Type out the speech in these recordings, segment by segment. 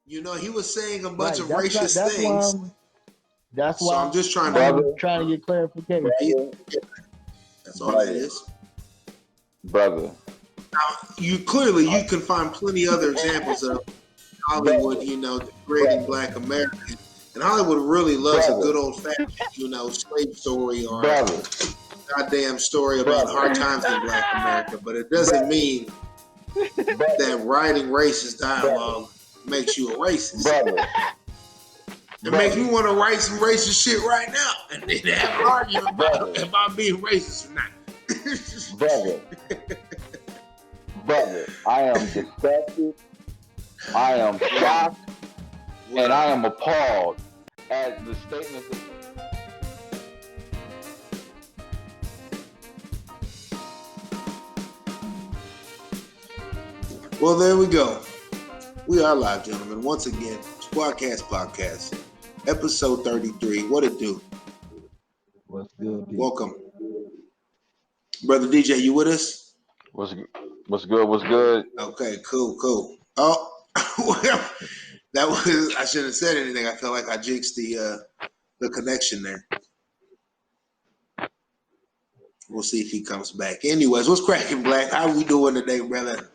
He was saying a bunch Right. of racist things. That's So I'm why just trying brother, I'm to. trying to get clarification. That's all that brother, is. brother, You can find plenty other examples of Hollywood, brother, degrading Black Americans. And Hollywood really loves a brother, good old fashioned, slave story or a brother, goddamn story about brother, hard times in Black America. But it doesn't mean brother, that writing racist dialogue makes you a racist. brother, It makes me brother, want to write some racist shit right now and then have an argument about brother, if I'm being racist or not. brother, brother. I am disgusted. I am shocked, and I am appalled at the statements. Well, there we go. We are live, gentlemen. Once again, SquadKast podcast, episode 33. What it do? What's good, people? Welcome. Brother DJ, you with us? What's good? What's good? Okay, cool. Oh, well, that was, I shouldn't have said anything. I felt like I jinxed the connection there. We'll see if he comes back. Anyways, what's cracking, Black? How we doing today, brother?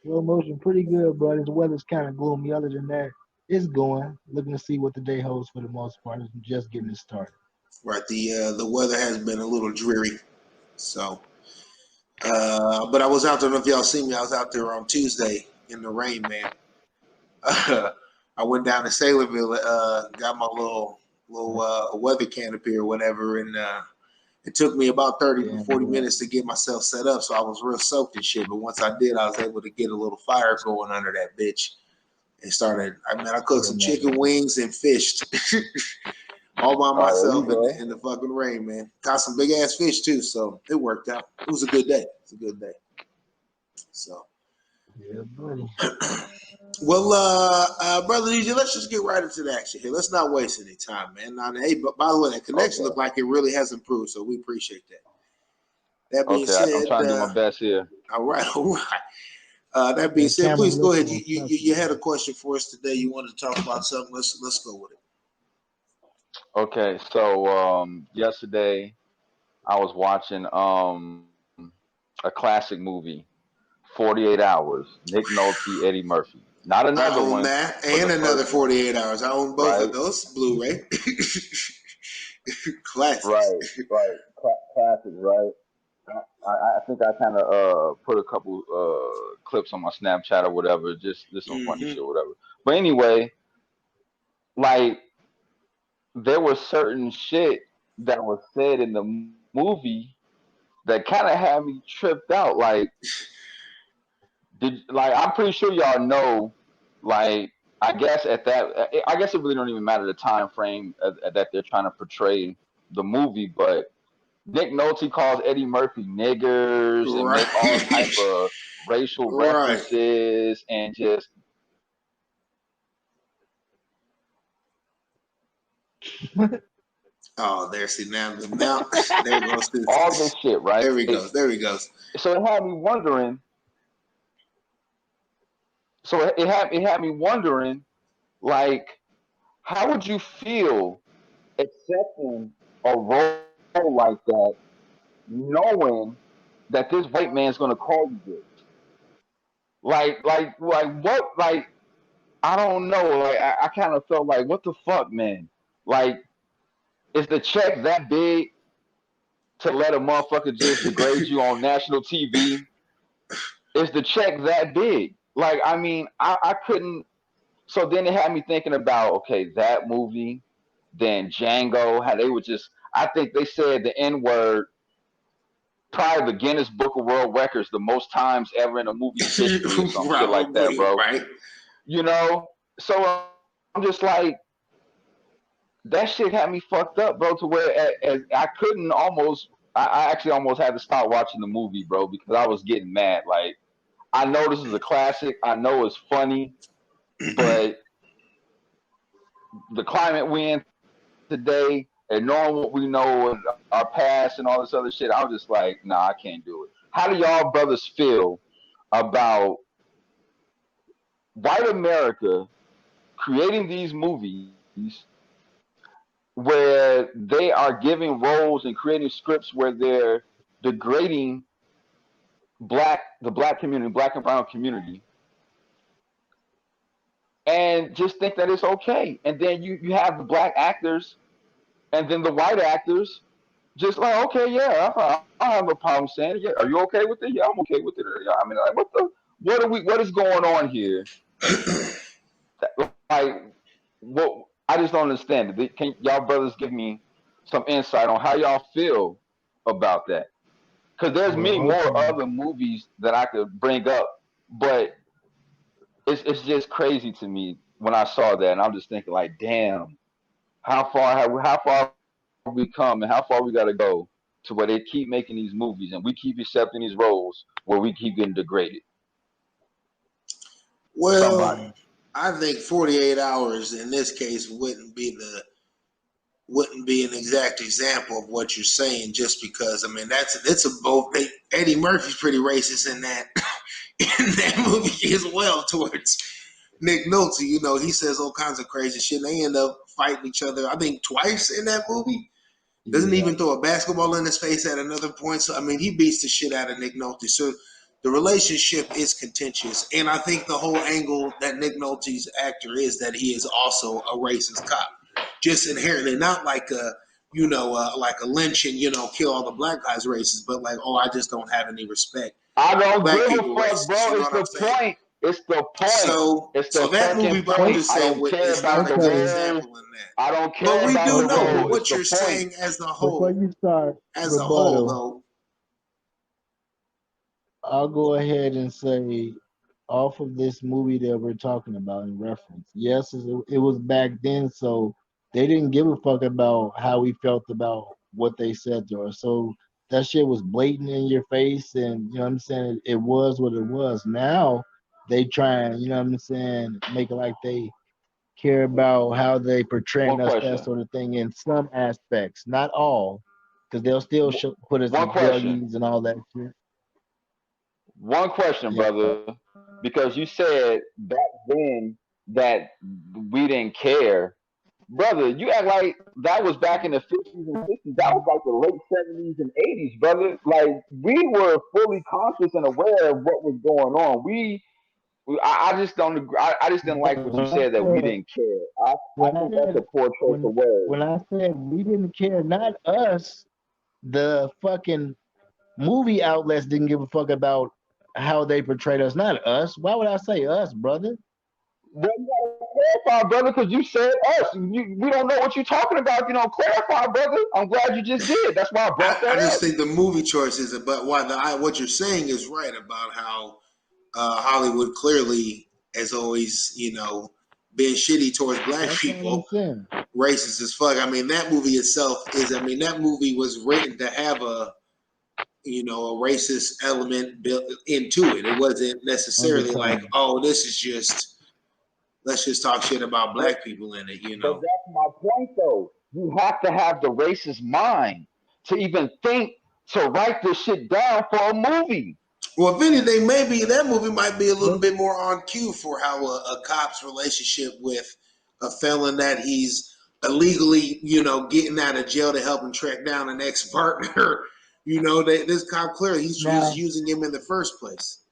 Slow motion, pretty good, bro. The weather's kind of gloomy. Other than that, it's going. Looking to see what the day holds for the most part. It's just getting it started. Right, the weather has been a little dreary, so. But I was out there. I don't know if y'all see me. I was out there on Tuesday in the rain, man. I went down to Sailorville, got my little weather canopy or whatever, and it took me about 30 to 40 minutes to get myself set up. So I was real soaked and shit. But once I did, I was able to get a little fire going under that bitch and started. I cooked some chicken wings and fished all by myself in the fucking rain, man. Caught some big ass fish too, so it worked out. It was a good day. It's a good day. So. Yeah, buddy. Well, brother DJ, let's just get right into the action here. Let's not waste any time, man. Now, hey, but by the way, that connection looked like it really has improved, so we appreciate that. That being said, I'm trying to do my best here. All right. That being said, please go ahead. You had a question for us today. You wanted to talk about something. Let's go with it. Okay, so yesterday I was watching a classic movie, 48 Hours, Nick Nolte, Eddie Murphy. Not another one. That and another 48 Hours. I own both of those Blu-ray. Classics. Right. Classic, right? I think I kind of put a couple clips on my Snapchat or whatever, just some funny shit or whatever. But anyway, like there was certain shit that was said in the movie that kind of had me tripped out. Like, I'm pretty sure y'all know. Like, I guess it really don't even matter the time frame that they're trying to portray the movie, but Nick Nolte calls Eddie Murphy niggers and make all type of racial references and just. Oh, see now there goes this. All this shit, right? There he goes. So it had me wondering. It had me wondering, like, how would you feel accepting a role like that, knowing that this white man's gonna call you this? Like what? Like, I don't know. Like, I kind of felt like, what the fuck, man? Like, is the check that big to let a motherfucker just degrade you on national TV? Is the check that big? Like, I mean, I couldn't. So then it had me thinking about, okay, that movie, then Django, how they would just, I think they said the N-word, probably the Guinness Book of World Records, the most times ever in a movie's history or some shit like that, bro. Right. So I'm just like, that shit had me fucked up, bro, to where I couldn't I actually almost had to stop watching the movie, bro, because I was getting mad. Like, I know this is a classic. I know it's funny, but the climate we in today and knowing what we know in our past and all this other shit, I was just like, nah, I can't do it. How do y'all brothers feel about white America creating these movies where they are giving roles and creating scripts where they're degrading the black community, black and brown community, and just think that it's okay. And then you have the black actors and then the white actors just like, okay, yeah, I don't have no problem saying it. Yeah, are you okay with it? Yeah, I'm okay with it. Yeah, I mean, like, what is going on here? Like, what? I just don't understand it. Can y'all brothers give me some insight on how y'all feel about that? Because there's Well, many more okay. other movies that I could bring up, but it's just crazy to me when I saw that, and I'm just thinking like, damn, how far have we come, and how far we got to go to where they keep making these movies and we keep accepting these roles where we keep getting degraded. Well, Somebody. I think 48 hours in this case wouldn't be an exact example of what you're saying, just because I mean it's a both. Eddie Murphy's pretty racist in that in that movie as well towards Nick Nolte. You know, he says all kinds of crazy shit. And they end up fighting each other, I think, twice in that movie. Doesn't Yeah. even throw a basketball in his face at another point. So I mean, he beats the shit out of Nick Nolte. So the relationship is contentious, and I think the whole angle that Nick Nolte's actor is that he is also a racist cop, just inherently, not like a like a lynch and kill all the black guys racist, but like, oh, I just don't have any respect I for don't black give a people fuck, racist. You bro. know It's what I'm the saying? point. It's the point. So It's so the that fucking movie, but I'm point. just I saying don't care it's about not a the good Okay. word. example in that. I don't But care we about do the know. Okay. But role. It's what the you're point. saying Before you start as a whole, rebuttal, though, I'll go ahead and say, off of this movie that we're talking about in reference, yes, it was back then, so they didn't give a fuck about how we felt about what they said to us. So that shit was blatant in your face, and you know what I'm saying? It was what it was. Now they try and, you know what I'm saying, make it like they care about how they portraying One us, that question. sort of thing, in some aspects, not all, because they'll still put us as One question. druggies and all that shit. One question, Yeah. brother. Because you said back then that we didn't care. Brother, you act like that was back in the 50s and 60s. That was like the late 70s and 80s, brother. Like, we were fully conscious and aware of what was going on. I just don't agree. I just didn't like what you When I said that we said didn't care. I when I think that's a said poor choice of words. when I said we didn't care, not us, the fucking movie outlets didn't give a fuck about how they portrayed us, not us. Why would I say us, brother? Well, you gotta clarify, brother, because you said us. We don't know what you're talking about if you don't clarify, brother. I'm glad you just did. That's why I brought I that just up. think the movie choices, but what you're saying is right about how Hollywood clearly has always, been shitty towards black That's all I'm people, saying. racist as fuck. I mean, that movie itself that movie was written to have a racist element built into it. It wasn't necessarily like, Undertone. oh, this is just let's just talk shit about But black people in it, but that's my point, though. You have to have the racist mind to even think to write this shit down for a movie. Well, if anything, maybe that movie might be a little But bit more on cue for how a cop's relationship with a felon that he's illegally, getting out of jail to help him track down an ex-partner. This cop clearly he's just now using him in the first place.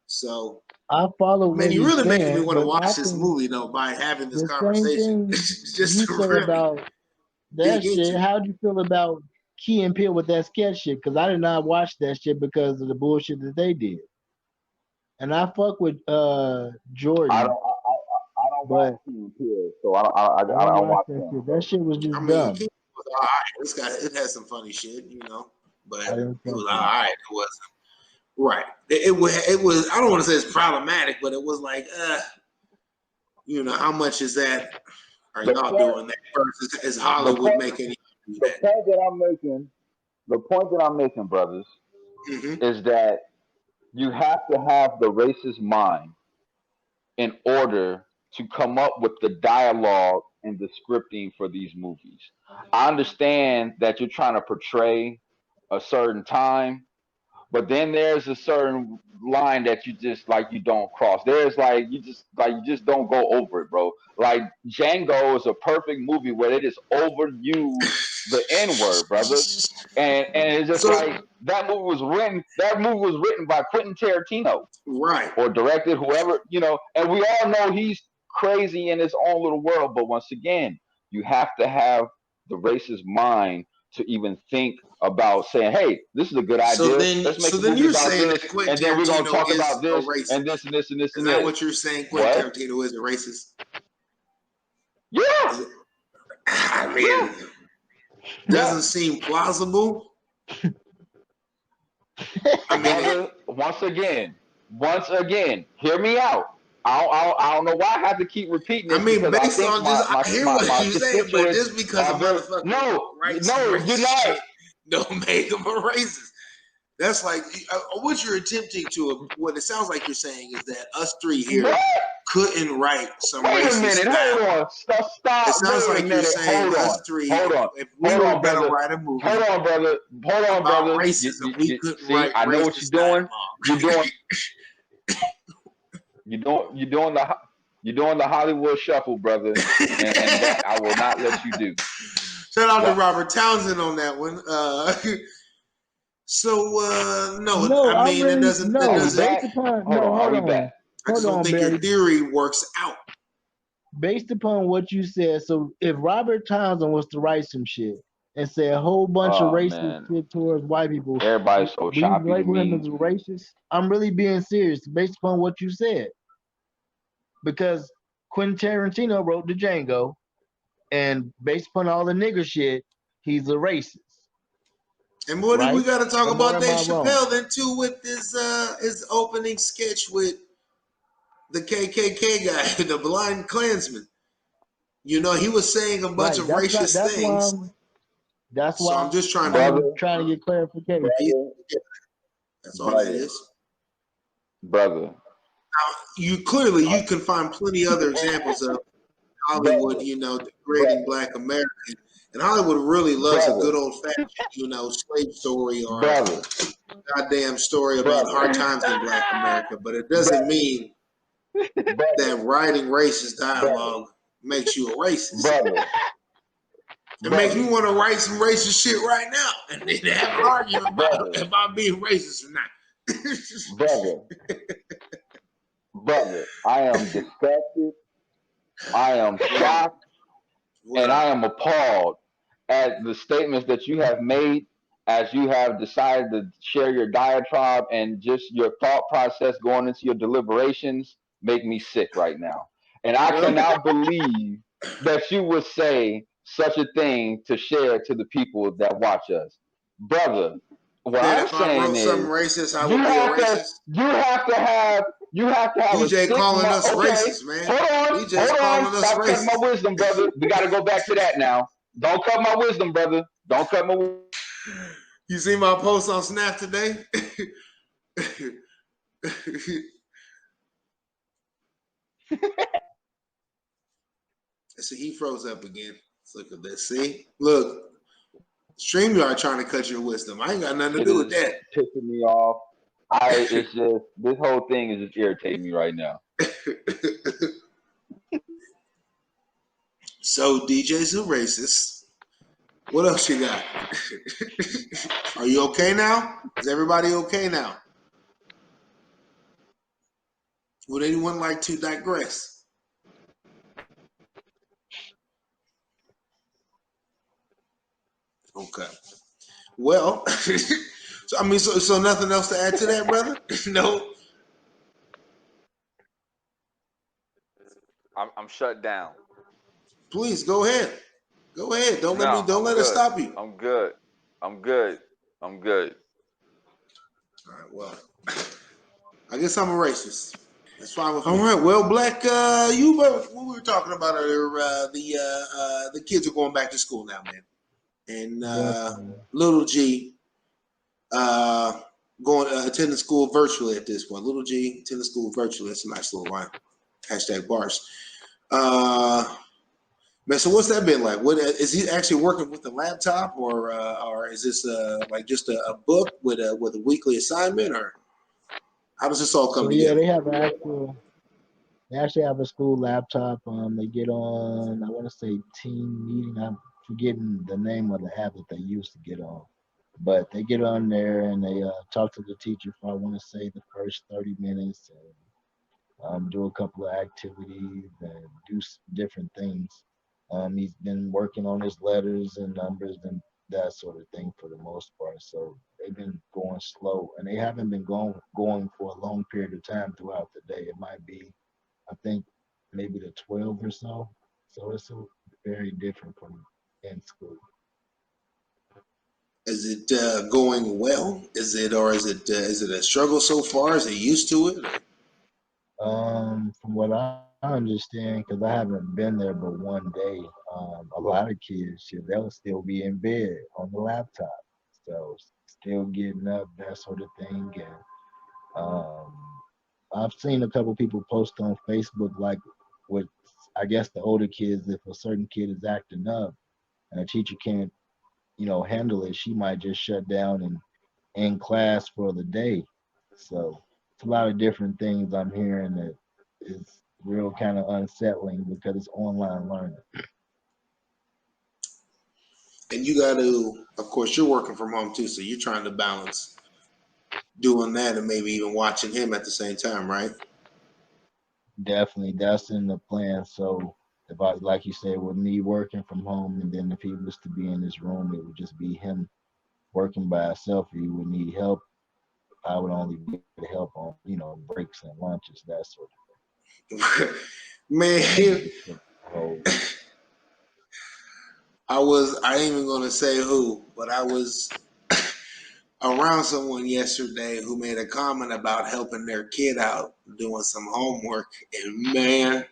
So, I follow man, what you you're really making me saying, want to but watch my this thing, movie, though, by having this the same conversation, thing just you to say really about that dig shit. into it. How'd you feel about Key and Peele with that sketch shit? Because I did not watch that shit because of the bullshit that they did. And I fuck with I Jordan, don't I don't watch but Key and Peele, so I didn't I don't watch watch that them. shit. That So shit was I just mean, dumb. it was all right. It has some funny shit, but I didn't it was fuck all with it. right. It wasn't. Right. It was. I don't want to say it's problematic, but it was like, how much is that? Are the y'all point doing that versus is the Hollywood point making you do the that? point that I'm making the point that I'm making, brothers, Mm-hmm. is that you have to have the racist mind in order to come up with the dialogue and the scripting for these movies. I understand that you're trying to portray a certain time, but then there's a certain line that you just like you don't cross. There's like you just don't go over it, bro. Like Django is a perfect movie where they just overuse the N word, brother. And it's just So like that movie was written by Quentin Tarantino right. or directed whoever, and we all know he's crazy in his own little world, but once again, you have to have the racist mind to even think about saying, hey, this is a good idea, let's make So a then movie you're about saying this, that Quentin and then we're going to Tarantino talk is about a this and racist. this and this and this Is and that this. what you're saying? Quentin What? Tarantino is a racist? Yeah. Is it, I Yeah. mean, Yeah. doesn't seem plausible. I mean, Brother, once again, hear me out. I don't know why I have to keep repeating this because I based think on just I hear what my you're saying, but constituents just because a are very motherfucker no, writes some no, you're racist not. shit don't make him a racist. That's like what you're attempting to. What it sounds like you're saying is that us three here What? couldn't write some Wait a racist minute, hold dialogue. on. Stop. It sounds Wait a like you're minute. saying Hold us on. three, Hold on. if we Hold were on, gonna brother. write a Hold movie on, brother. Hold on, about brother. racism, we couldn't See, write I know what you're racist doing. You're dialogue. doing you're doing the Hollywood shuffle, brother, and that I will not let you do. Shout out to What? Robert Townsend on that one. No, No, I I'm mean really that Are no. we doesn't. Based back? upon Hold no, on. Are hold we back? on, I just hold don't on, think your Barry. theory works out. Based upon what you said, so if Robert Townsend was to write some shit and say a whole bunch of Oh racist man, shit towards white people, everybody's so we choppy to label him me. as a racist? I'm really being serious based upon what you said because Quentin Tarantino wrote the Django, and based upon all the nigger shit, he's a racist, And what do we right? got to talk Or about am Dave I wrong? Chappelle then too with his opening sketch with the KKK guy, the blind Klansman. You know, he was saying a bunch Right. of That's not. racist That's why. things. That's So I'm why just trying to. Brother, I'm trying to get clarification. That's all that brother, is. brother, You clearly you can find plenty other examples of Hollywood, brother, degrading brother, Black Americans. And Hollywood really loves a brother, good old fashioned, slave story or brother, goddamn story about brother, hard times in Black America. But it doesn't mean brother, that writing racist brother, dialogue makes you a racist. brother, It makes me brother, want to write some racist shit right now and then have an argument about brother, if I'm being racist or not. brother, brother. I am disgusted. I am shocked, and I Well, am appalled at the statements that you have made as you have decided to share your diatribe and just your thought process going into your deliberations make me sick right now. And I well, cannot believe that you would say such a thing to share to the people that watch us. Brother, what that I'm if I saying wrote something is racist, I you would be a have to racist. you have to have a DJ sick calling us okay. racist, man. Hold DJ's on. calling us Stop cutting my racist. wisdom, brother. We got to go back to that now. Don't cut my wisdom, brother. Don't cut my. You see my post on Snap today? So he froze up again. Let's look at this. See? Look. StreamYard trying to cut your wisdom. I ain't got nothing to It do with is that. pissing me off. It's just this whole thing is just irritating me right now. So DJ's a racist. What else you got? Are you okay now? Is everybody okay now? Would anyone like to digress? Okay. Well, so nothing else to add to that, brother? No. I'm shut down. Please go ahead. Go ahead. No, Don't I'm let us good. stop you. I'm good. I'm good. I'm good. All right. Well, I guess I'm a racist. That's fine with me. All right. Well, Black, you what we were talking about earlier, the kids are going back to school now, man. And Definitely. little G going attending school virtually at this point. Little G attending school virtually. That's a nice little line. Hashtag bars. Man, so what's that been like? What is he actually working with the laptop, or is this like just a book with a weekly assignment, or how does this all come So yeah, together? they actually have a school laptop. They get on, I want to say team meeting. I'm forgetting the name of the app that they used to get on, but they get on there and they talk to the teacher for I want to say the first 30 minutes and do a couple of activities and do different things. He's been working on his letters and numbers and that sort of thing for the most part. So they've been going slow, and they haven't been going for a long period of time throughout the day. It might be, I think, maybe the 12 or so. So it's very different from in school. Is it going well? Is it a struggle so far? Is it used to it? From what I understand, because I haven't been there but one day, a lot of kids, shit, they'll still be in bed on the laptop. So still getting up, that sort of thing. And um, I've seen a couple people post on Facebook, like with, I guess, the older kids, if a certain kid is acting up and a teacher can't, handle it, she might just shut down and in class for the day. So it's a lot of different things I'm hearing that is real kind of unsettling because it's online learning. And you got to, of course, you're working from home too, so you're trying to balance doing that and maybe even watching him at the same time, right? Definitely, that's in the plan. So if I, like you said, with me working from home, and then if he was to be in this room, it would just be him working by himself. If he would need help, I would only be able to help on, breaks and lunches, that sort Man, of thing. Just for the whole. I ain't even gonna say who, but I was around someone yesterday who made a comment about helping their kid out doing some homework, and man,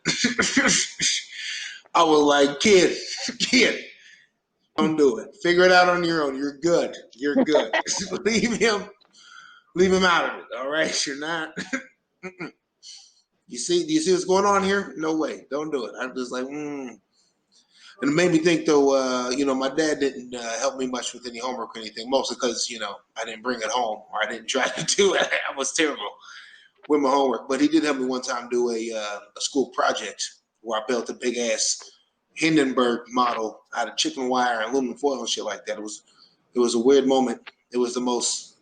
I was like, kid, don't do it. Figure it out on your own. You're good. You're good. Leave him out of it. All right, you're not. Do you see what's going on here? No way. Don't do it. I'm just like, And it made me think, though, my dad didn't help me much with any homework or anything, mostly because, I didn't bring it home or I didn't try to do it. I was terrible with my homework. But he did help me one time do a school project where I built a big ass Hindenburg model out of chicken wire and aluminum foil and shit like that. It was a weird moment. It was the most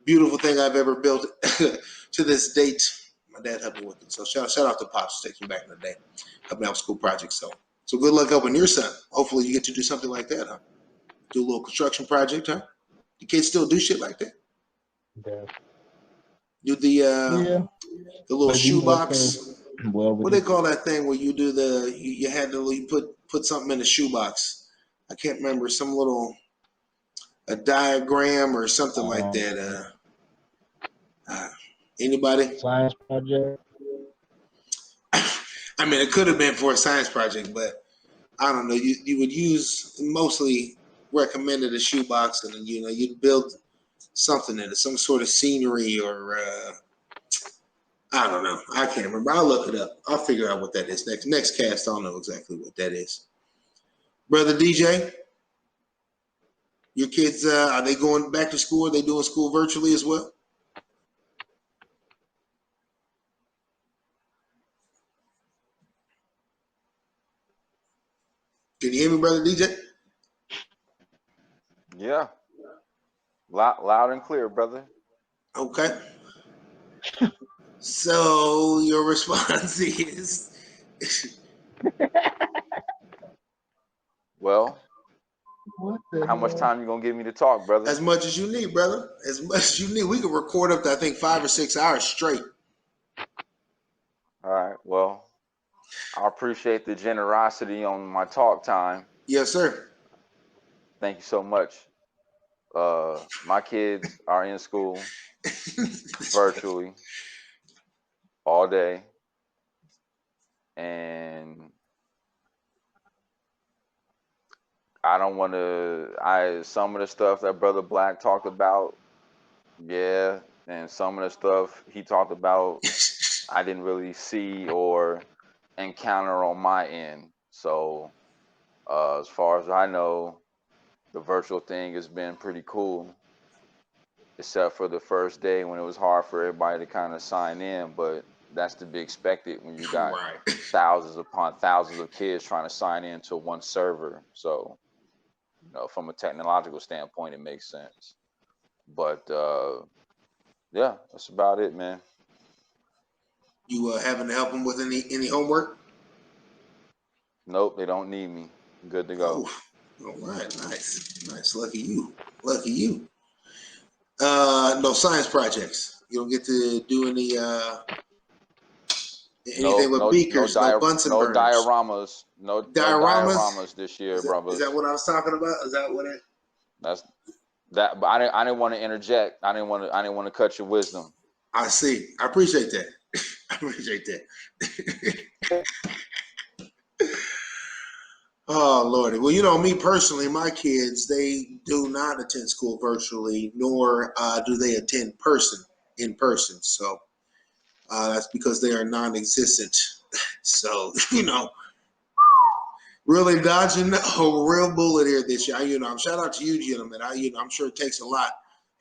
beautiful thing I've ever built to this date. My dad helped me with it. So shout out to Pops, taking back in the day, helping out with school projects. So good luck helping your son. Hopefully you get to do something like that, huh? Do a little construction project, huh? The kids still do shit like that. Yeah. Do the Yeah. the little But so, shoebox. well, with What they this, call that thing where you do you had to you put something in the shoebox. I can't remember, some little a diagram or something like um, that. Uh, Anybody? science project. I mean, it could have been for a science project, but I don't know. You would use mostly recommended a shoebox, and then you'd build something in it, some sort of scenery or I don't know. I can't remember. I'll look it up. I'll figure out what that is next cast. I'll know exactly what that is. Brother DJ, your kids are they going back to school? Are they doing school virtually as well? Can you hear me, brother DJ? Yeah. Loud and clear, brother. Okay. So your response is Well, What the how much hell? time you gonna give me to talk, brother? as much as you need, brother. As much as you need. We can record up to I think 5 or 6 hours straight. All right. Well, I appreciate the generosity on my talk time. Yes, sir. Thank you so much. My kids are in school virtually all day, and I don't want to. Some of the stuff that Brother Black talked about, yeah, and some of the stuff he talked about, I didn't really see or encounter on my end. So As far as I know, the virtual thing has been pretty cool, except for the first day when it was hard for everybody to kind of sign in. But that's to be expected when you got Right. thousands upon thousands of kids trying to sign in to one server. So, from a technological standpoint, it makes sense. But yeah, that's about it, man. You having to help them with any homework? Nope, they don't need me. Good to go. Oh, all right, nice. Lucky you. No science projects. You don't get to do anything No, with no, beakers, no Bunsen no burners, dioramas, no dioramas. dioramas this year, Is brothers. that what I was talking about? Is that what it? That's that. But I didn't want to interject. I didn't want to cut your wisdom. I see. I appreciate that. I appreciate that. Oh Lordy. Well, me personally, my kids, they do not attend school virtually, nor do they attend in person. So that's because they are non-existent. So really dodging a real bullet here this year. Shout out to you, gentlemen. I'm sure it takes a lot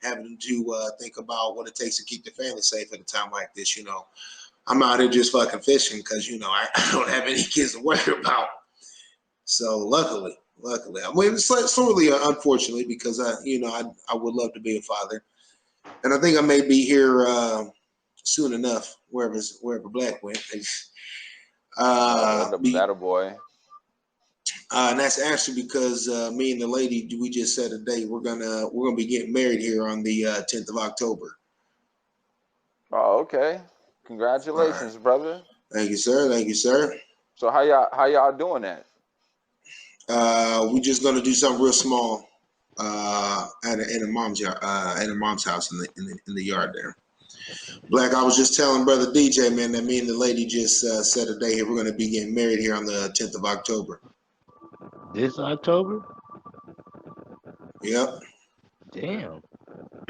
having to think about what it takes to keep the family safe at a time like this. I'm out here just fucking fishing because I don't have any kids to worry about. So luckily, I mean, it's sorely unfortunately because I would love to be a father, and I think I may be here soon enough wherever Black went. That a boy. And that's actually because me and the lady, we just set a date. We're gonna be getting married here on the 10th of October. Oh, okay. Congratulations, brother. Thank you, sir. So how y'all doing that? We're just gonna do something real small at a mom's house in the yard there. Black, I was just telling brother DJ, man, that me and the lady just set a day here. We're gonna be getting married here on the 10th of October. This October? Yep. Damn.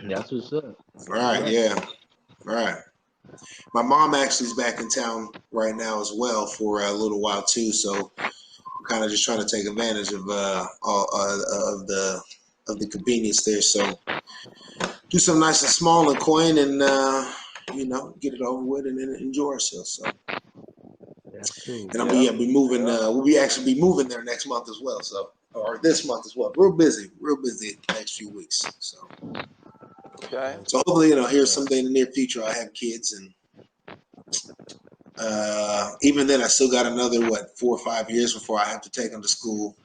That's what's up. Right. Yeah. Right. My mom actually is back in town right now as well for a little while too. So we're kind of just trying to take advantage of all of the convenience there. So do something nice and small and quaint, and get it over with, and then enjoy ourselves. So. That's cool. And I'll be moving. We'll be actually be moving there next month as well. So, or this month as well. Real busy the next few weeks. So, Okay. so hopefully, here someday in the near future, I'll have kids, and even then, I still got another 4 or 5 years before I have to take them to school.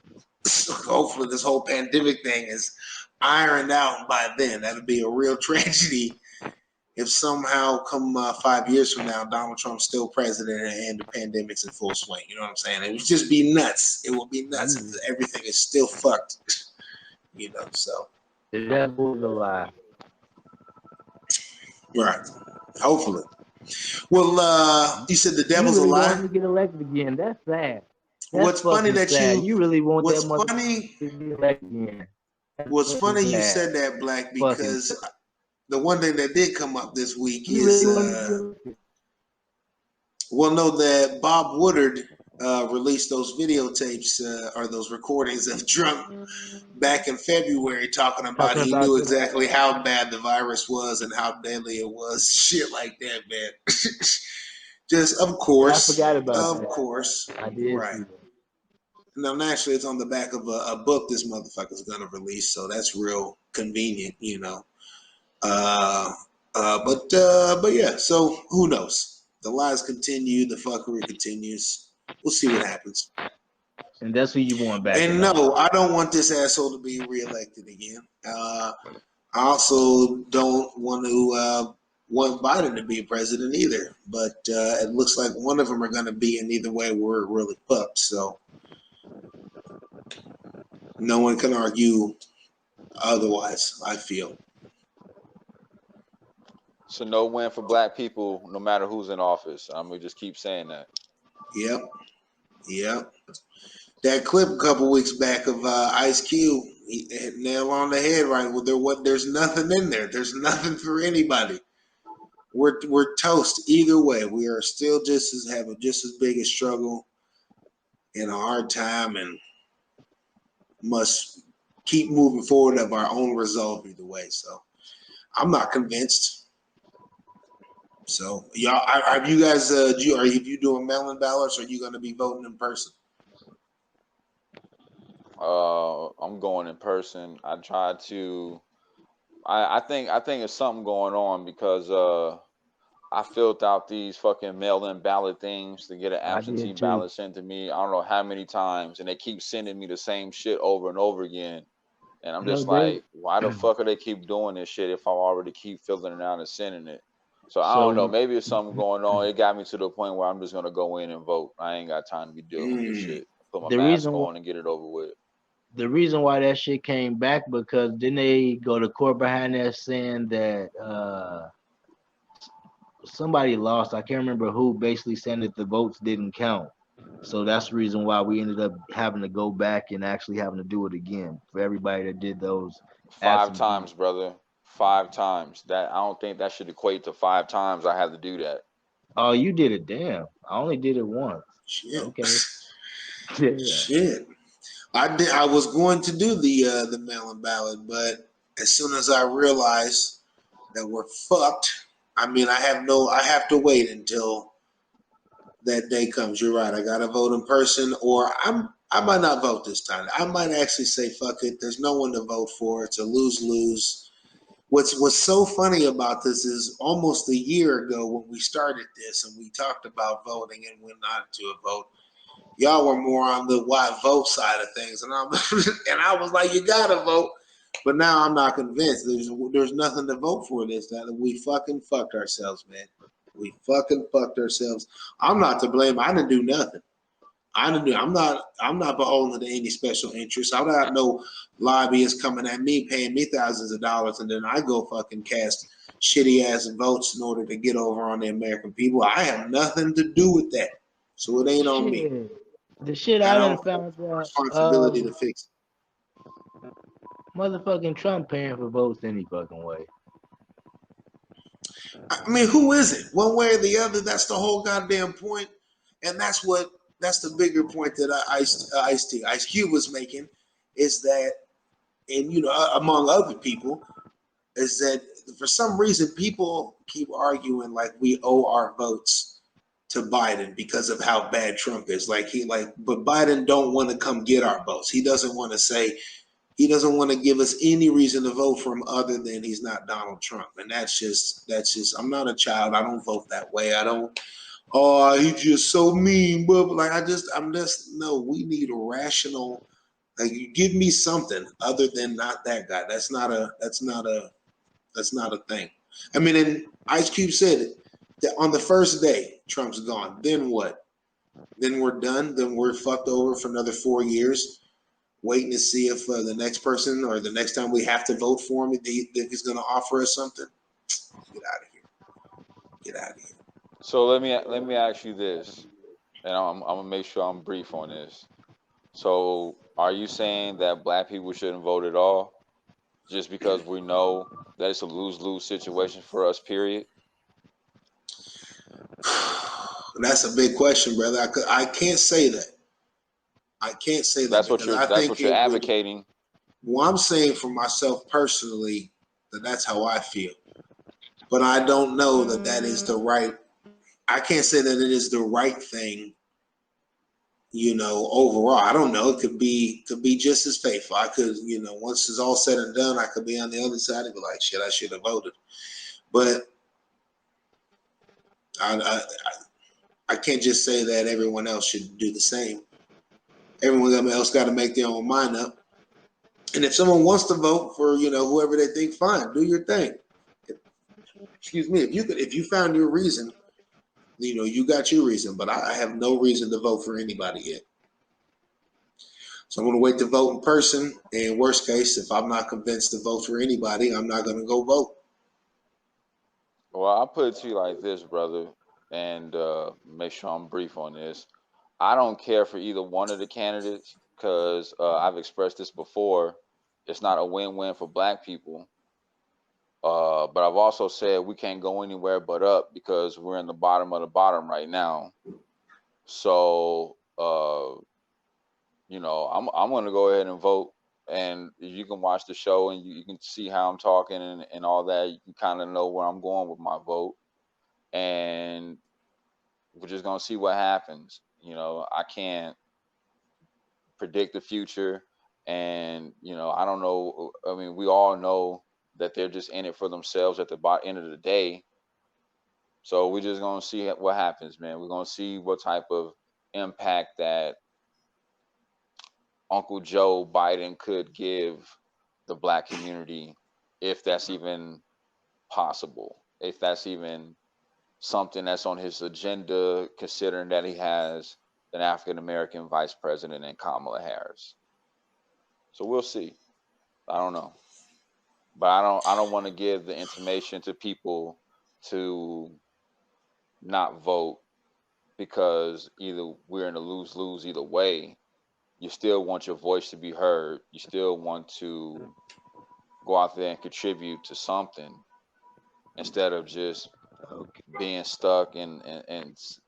So hopefully, this whole pandemic thing is ironed out by then. That'll be a real tragedy. If somehow come 5 years from now, Donald Trump's still president and the pandemic's in full swing, you know what I'm saying? It would just be nuts. It will be nuts if everything is still fucked, so. The devil is alive. Right. Hopefully. Well, you said the devil's you really alive? want him to get elected again. That's sad. What's funny that sad. You really want what's that mother funny, to get elected again. What's funny you said that, Black, because the one thing that did come up this week is, that Bob Woodard released those videotapes or those recordings of Trump back in February talking about he knew exactly how bad the virus was and how deadly it was. Shit like that, man. Just, of course. I forgot about that. Of course. I did. Right. Now, naturally, it's on the back of a book this motherfucker's going to release, so that's real convenient, But yeah, so who knows? The lies continue, the fuckery continues. We'll see what happens. And that's who you want back. And no, I don't want this asshole to be reelected again. I also don't want Biden to be president either. But it looks like one of them are going to be, and either way, we're really fucked. So no one can argue otherwise, I feel. So no win for black people, no matter who's in office. I'm gonna just keep saying that. Yep. That clip a couple weeks back of Ice Cube, he hit nail on the head, right? There's nothing in there. There's nothing for anybody. We're toast either way. We are still having just as big a struggle and a hard time, and must keep moving forward of our own resolve either way. So I'm not convinced. So y'all, are you guys? Are you doing mail-in ballots? Or are you going to be voting in person? I'm going in person. I tried to. I think it's something going on because I filled out these fucking mail-in ballot things to get an I absentee did too. ballot sent to me. I don't know how many times, and they keep sending me the same shit over and over again. And I'm No, just they like, why the fuck are they keep doing this shit if I already keep filling it out and sending it? So I don't know. so Maybe it's something going on. It got me to the point where I'm just gonna go in and vote. I ain't got time to be dealing with this Mm. shit. Put my the mask reason on and get it over with. the reason why that shit came back because didn't they go to court behind that saying that somebody lost. I can't remember who, basically saying that the votes didn't count. So that's the reason why we ended up having to go back and actually having to do it again for everybody that did those 5 times, absentee. brother. 5 times. That I don't think that should equate to 5 times I had to do that. Oh, you did it. Damn. I only did it once. Shit. Okay. Yeah. Shit. I did. I was going to do the mail-in ballot, but as soon as I realized that we're fucked, I mean, I have to wait until that day comes. You're right. I gotta vote in person, or I might not vote this time. I might actually say fuck it. There's no one to vote for. It's a lose-lose. What's so funny about this is almost a year ago when we started this and we talked about voting and went not to a vote. Y'all were more on the why vote side of things, and and I was like, you gotta vote. But now I'm not convinced. There's nothing to vote for this. That we fucking fucked ourselves, man. We fucking fucked ourselves. I'm not to blame. I didn't do nothing. I didn't do. I'm not beholden to any special interest. I'm not no lobbyists coming at me, paying me thousands of dollars, and then I go fucking cast shitty ass votes in order to get over on the American people. I have nothing to do with that. So it ain't on me. Shit. The shit I I done don't have found out, responsibility to fix motherfucking Trump paying for votes any fucking way. it. I mean, who is it? One way or the other, that's the whole goddamn point. And that's the bigger point that Ice Cube was making, is that, and among other people, is that for some reason people keep arguing like we owe our votes to Biden because of how bad Trump is. But Biden don't want to come get our votes. He doesn't want to say, he doesn't want to give us any reason to vote for him other than he's not Donald Trump. And that's just I'm not a child. I don't vote that way. I don't, oh, he's just so mean. But like I'm just no, we need a rational, like, you give me something other than not that guy. That's not a thing. I mean, and Ice Cube said it, that on the first day Trump's gone. Then what? Then we're done. Then we're fucked over for another 4 years, waiting to see if the next person or the next time we have to vote for him, if he's going to offer us something. Get out of here. Get out of here. So let me ask you this, and I'm gonna make sure I'm brief on this. So are you saying that black people shouldn't vote at all, just because we know that it's a lose-lose situation for us? Period. That's a big question, brother. I can't say that. I can't say that That's what because you're. I That's think what you're it would. advocating. Well, I'm saying for myself personally that that's how I feel, but I don't know that that is the right. I can't say that it is the right thing. Overall, I don't know. It could be just as faithful. I could, once it's all said and done, I could be on the other side and be like, shit, I should have voted. But I can't just say that everyone else should do the same. Everyone else got to make their own mind up. And if someone wants to vote for, whoever they think, fine, do your thing. Excuse me. If you found your reason, you got your reason. But I have no reason to vote for anybody yet. So I'm going to wait to vote in person. And worst case, if I'm not convinced to vote for anybody, I'm not going to go vote. Well, I'll put it to you like this, brother, and make sure I'm brief on this. I don't care for either one of the candidates because I've expressed this before. It's not a win-win for black people. But I've also said we can't go anywhere but up because we're in the bottom of the bottom right now. So, I'm going to go ahead and vote and you can watch the show and you can see how I'm talking and all that. You can kind of know where I'm going with my vote, and we're just gonna see what happens. I can't predict the future, and I don't know. I mean, we all know that they're just in it for themselves at the end of the day. So we're just gonna see what happens, man. We're gonna see what type of impact that Uncle Joe Biden could give the black community, if that's even possible, if that's even something that's on his agenda, considering that he has an African American vice president in Kamala Harris. So we'll see. I don't know, but I don't want to give the information to people to not vote, because either we're in a lose-lose either way. You still want your voice to be heard. You still want to go out there and contribute to something, instead of just Okay. being stuck and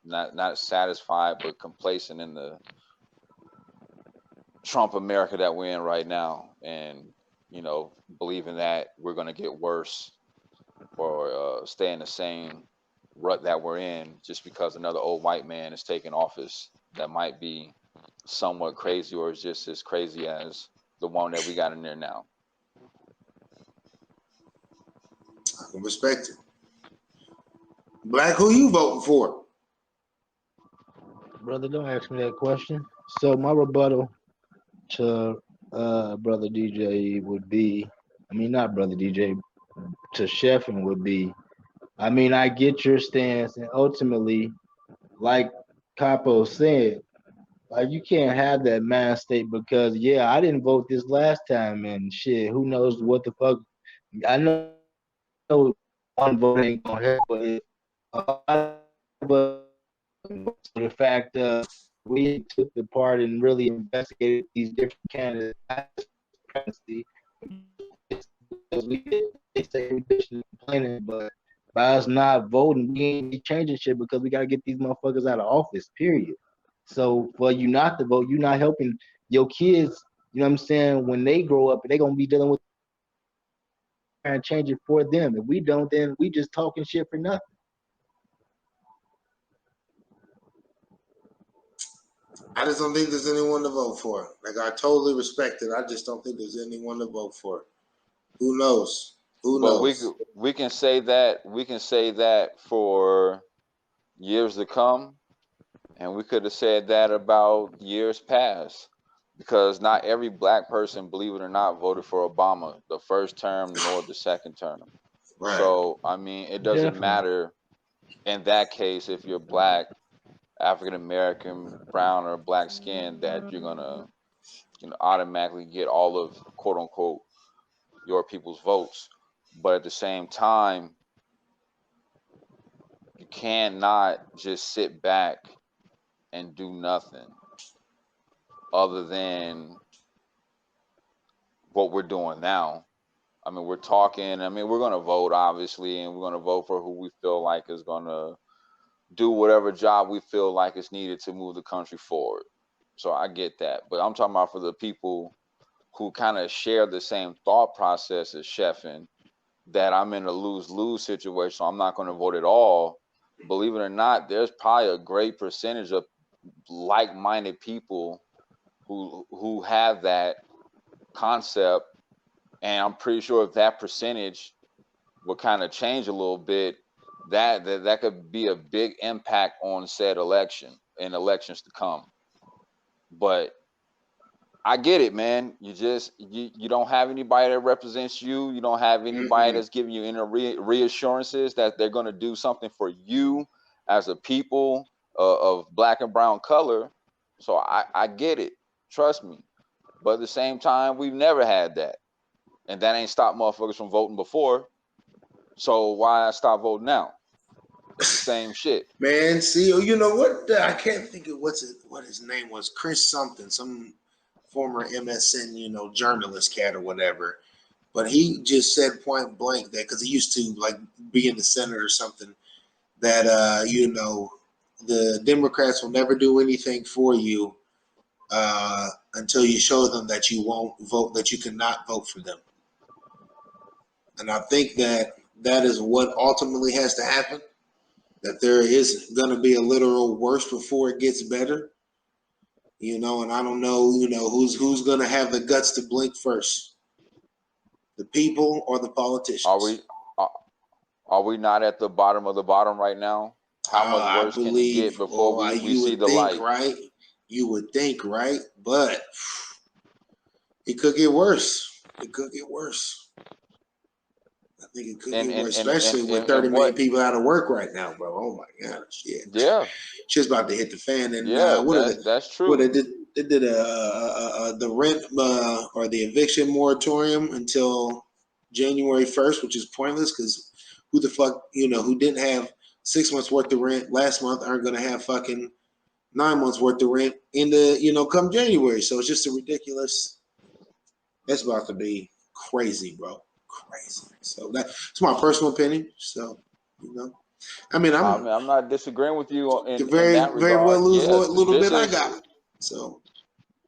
not satisfied but complacent in the Trump America that we're in right now, and believing that we're going to get worse, or stay in the same rut that we're in, just because another old white man is taking office that might be somewhat crazy, or is just as crazy as the one that we got in there now. I can respect it. Black, who you voting for? Brother, don't ask me that question. So my rebuttal to brother DJ would be, I mean not brother DJ, to Chefin would be, I mean I get your stance, and ultimately, like Capo said, like you can't have that mind state because yeah, I didn't vote this last time and shit, who knows what the fuck. I know one vote ain't gonna help, but if a lot of us, so the fact we took the part and really investigated these different candidates, because we did, they say we bitching and complaining, but by us not voting, we ain't be changing shit because we gotta get these motherfuckers out of office, period. So for you not to vote, you're not helping your kids, you know what I'm saying, when they grow up, they're gonna be dealing with and change it for them. If we don't, then we just talking shit for nothing. I just don't think there's anyone to vote for. Like, I totally respect it. I just don't think there's anyone to vote for. Who knows? Who But knows? we can say that for years to come, and we could have said that about years past, because not every black person, believe it or not, voted for Obama the first term nor the second term. Right. So I mean, it doesn't Definitely. matter in that case if you're black, African American, brown, or black skin, that you're gonna automatically get all of, quote unquote, your people's votes. But at the same time, you cannot just sit back and do nothing other than what we're doing now. I mean, we're talking. I mean, we're going to vote, obviously, and we're going to vote for who we feel like is going to do whatever job we feel like is needed to move the country forward. So I get that. But I'm talking about for the people who kind of share the same thought process as Sheffin, that I'm in a lose-lose situation, so I'm not going to vote at all. Believe it or not, there's probably a great percentage of like-minded people who have that concept, and I'm pretty sure if that percentage would kind of change a little bit, that could be a big impact on said election and elections to come. But I get it, man. You don't have anybody that represents you. You don't have anybody that's giving you any reassurances that they're going to do something for you as a people of black and brown color. So I get it. Trust me. But at the same time, we've never had that. And that ain't stopped motherfuckers from voting before. So why stop voting now? It's the same shit. Man, see, you know what? I can't think of what his name was. Chris something, some former MSN, journalist cat or whatever. But he just said point blank that, because he used to like be in the Senate or something, that the Democrats will never do anything for you until you show them that you won't vote, that you cannot vote for them. And I think that that is what ultimately has to happen, that there is going to be a literal worse before it gets better. And I don't know, who's going to have the guts to blink first, the people or the politicians. Are we not at the bottom of the bottom right now? How much worse can it get before we see the light? Right? You would think, right? But it could get worse. It could get worse. I think it could get worse, especially with 30 million people out of work right now, bro. Oh my gosh, yeah. Yeah. Shit's about to hit the fan. And yeah, that's true. They did the rent or the eviction moratorium until January 1st, which is pointless because who the fuck, who didn't have 6 months worth of rent last month aren't going to have fucking 9 months worth of rent in the, come January. So it's just a ridiculous. It's about to be crazy, bro. Crazy. So that's my personal opinion. So, I mean, I'm not disagreeing with you in very, that regard. very well lose yeah, what little bit I got. So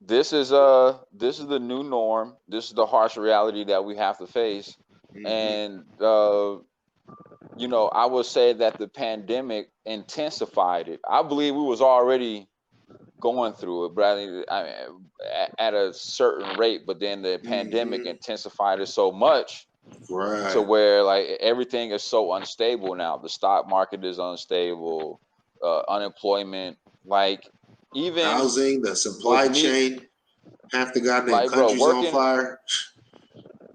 this is the new norm. This is the harsh reality that we have to face. And I would say that the pandemic intensified it. I believe we was already going through it, but at a certain rate. But then the pandemic intensified it so much, right, to where like everything is so unstable now. The stock market is unstable, unemployment, like even housing, the supply chain, half the goddamn like, bro, country's on fire.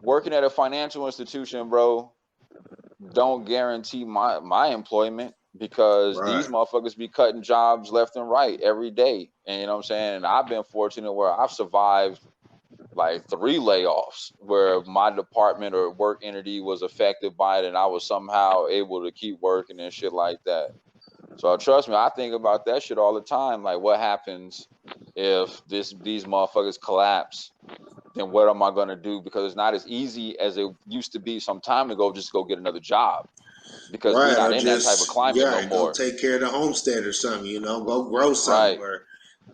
Working at a financial institution, bro, don't guarantee my employment, because these motherfuckers be cutting jobs left and right every day. And you know what I'm saying? And I've been fortunate where I've survived like 3 layoffs where my department or work entity was affected by it, and I was somehow able to keep working and shit like that. So trust me, I think about that shit all the time. Like, what happens if these motherfuckers collapse? Then what am I gonna do? Because it's not as easy as it used to be some time ago. Just go get another job, because we're not in that type of climate no more. Go take care of the homestead or something. Go grow something or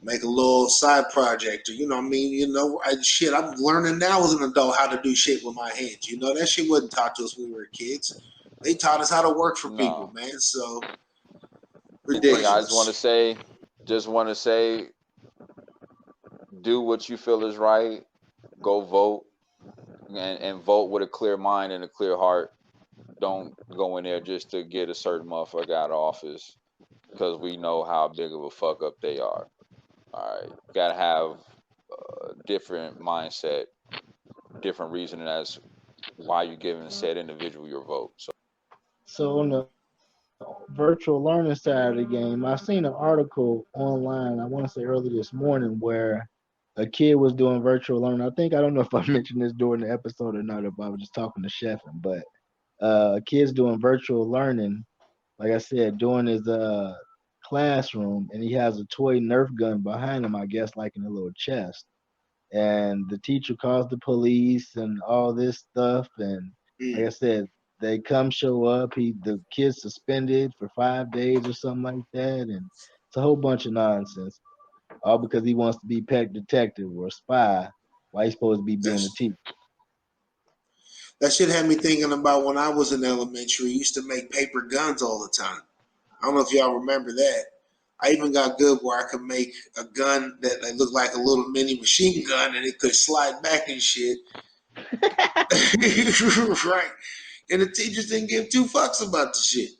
make a little side project, or what I mean. I'm learning now as an adult how to do shit with my hands. That shit wasn't taught to us when we were kids. They taught us how to work for people, man. So ridiculous. I just want to say, do what you feel is right. Go vote, and vote with a clear mind and a clear heart. Don't go in there just to get a certain motherfucker out of office, because we know how big of a fuck up they are. All right, gotta have a different mindset, different reasoning as why you're giving said individual your vote. So on the virtual learning side of the game, I seen an article online, I want to say early this morning, where a kid was doing virtual learning. I don't know if I mentioned this during the episode or not, if I was just talking to Chefin, but a kid's doing virtual learning, like I said, doing his classroom, and he has a toy Nerf gun behind him, I guess, like in a little chest. And the teacher calls the police and all this stuff, and like I said, they come show up. The kid's suspended for 5 days or something like that, and it's a whole bunch of nonsense. All because he wants to be pet detective or a spy. Why he's supposed to be being a teacher? That shit had me thinking about when I was in elementary. We used to make paper guns all the time. I don't know if y'all remember that. I even got good where I could make a gun that looked like a little mini machine gun, and it could slide back and shit. Right. And the teachers didn't give 2 fucks about the shit.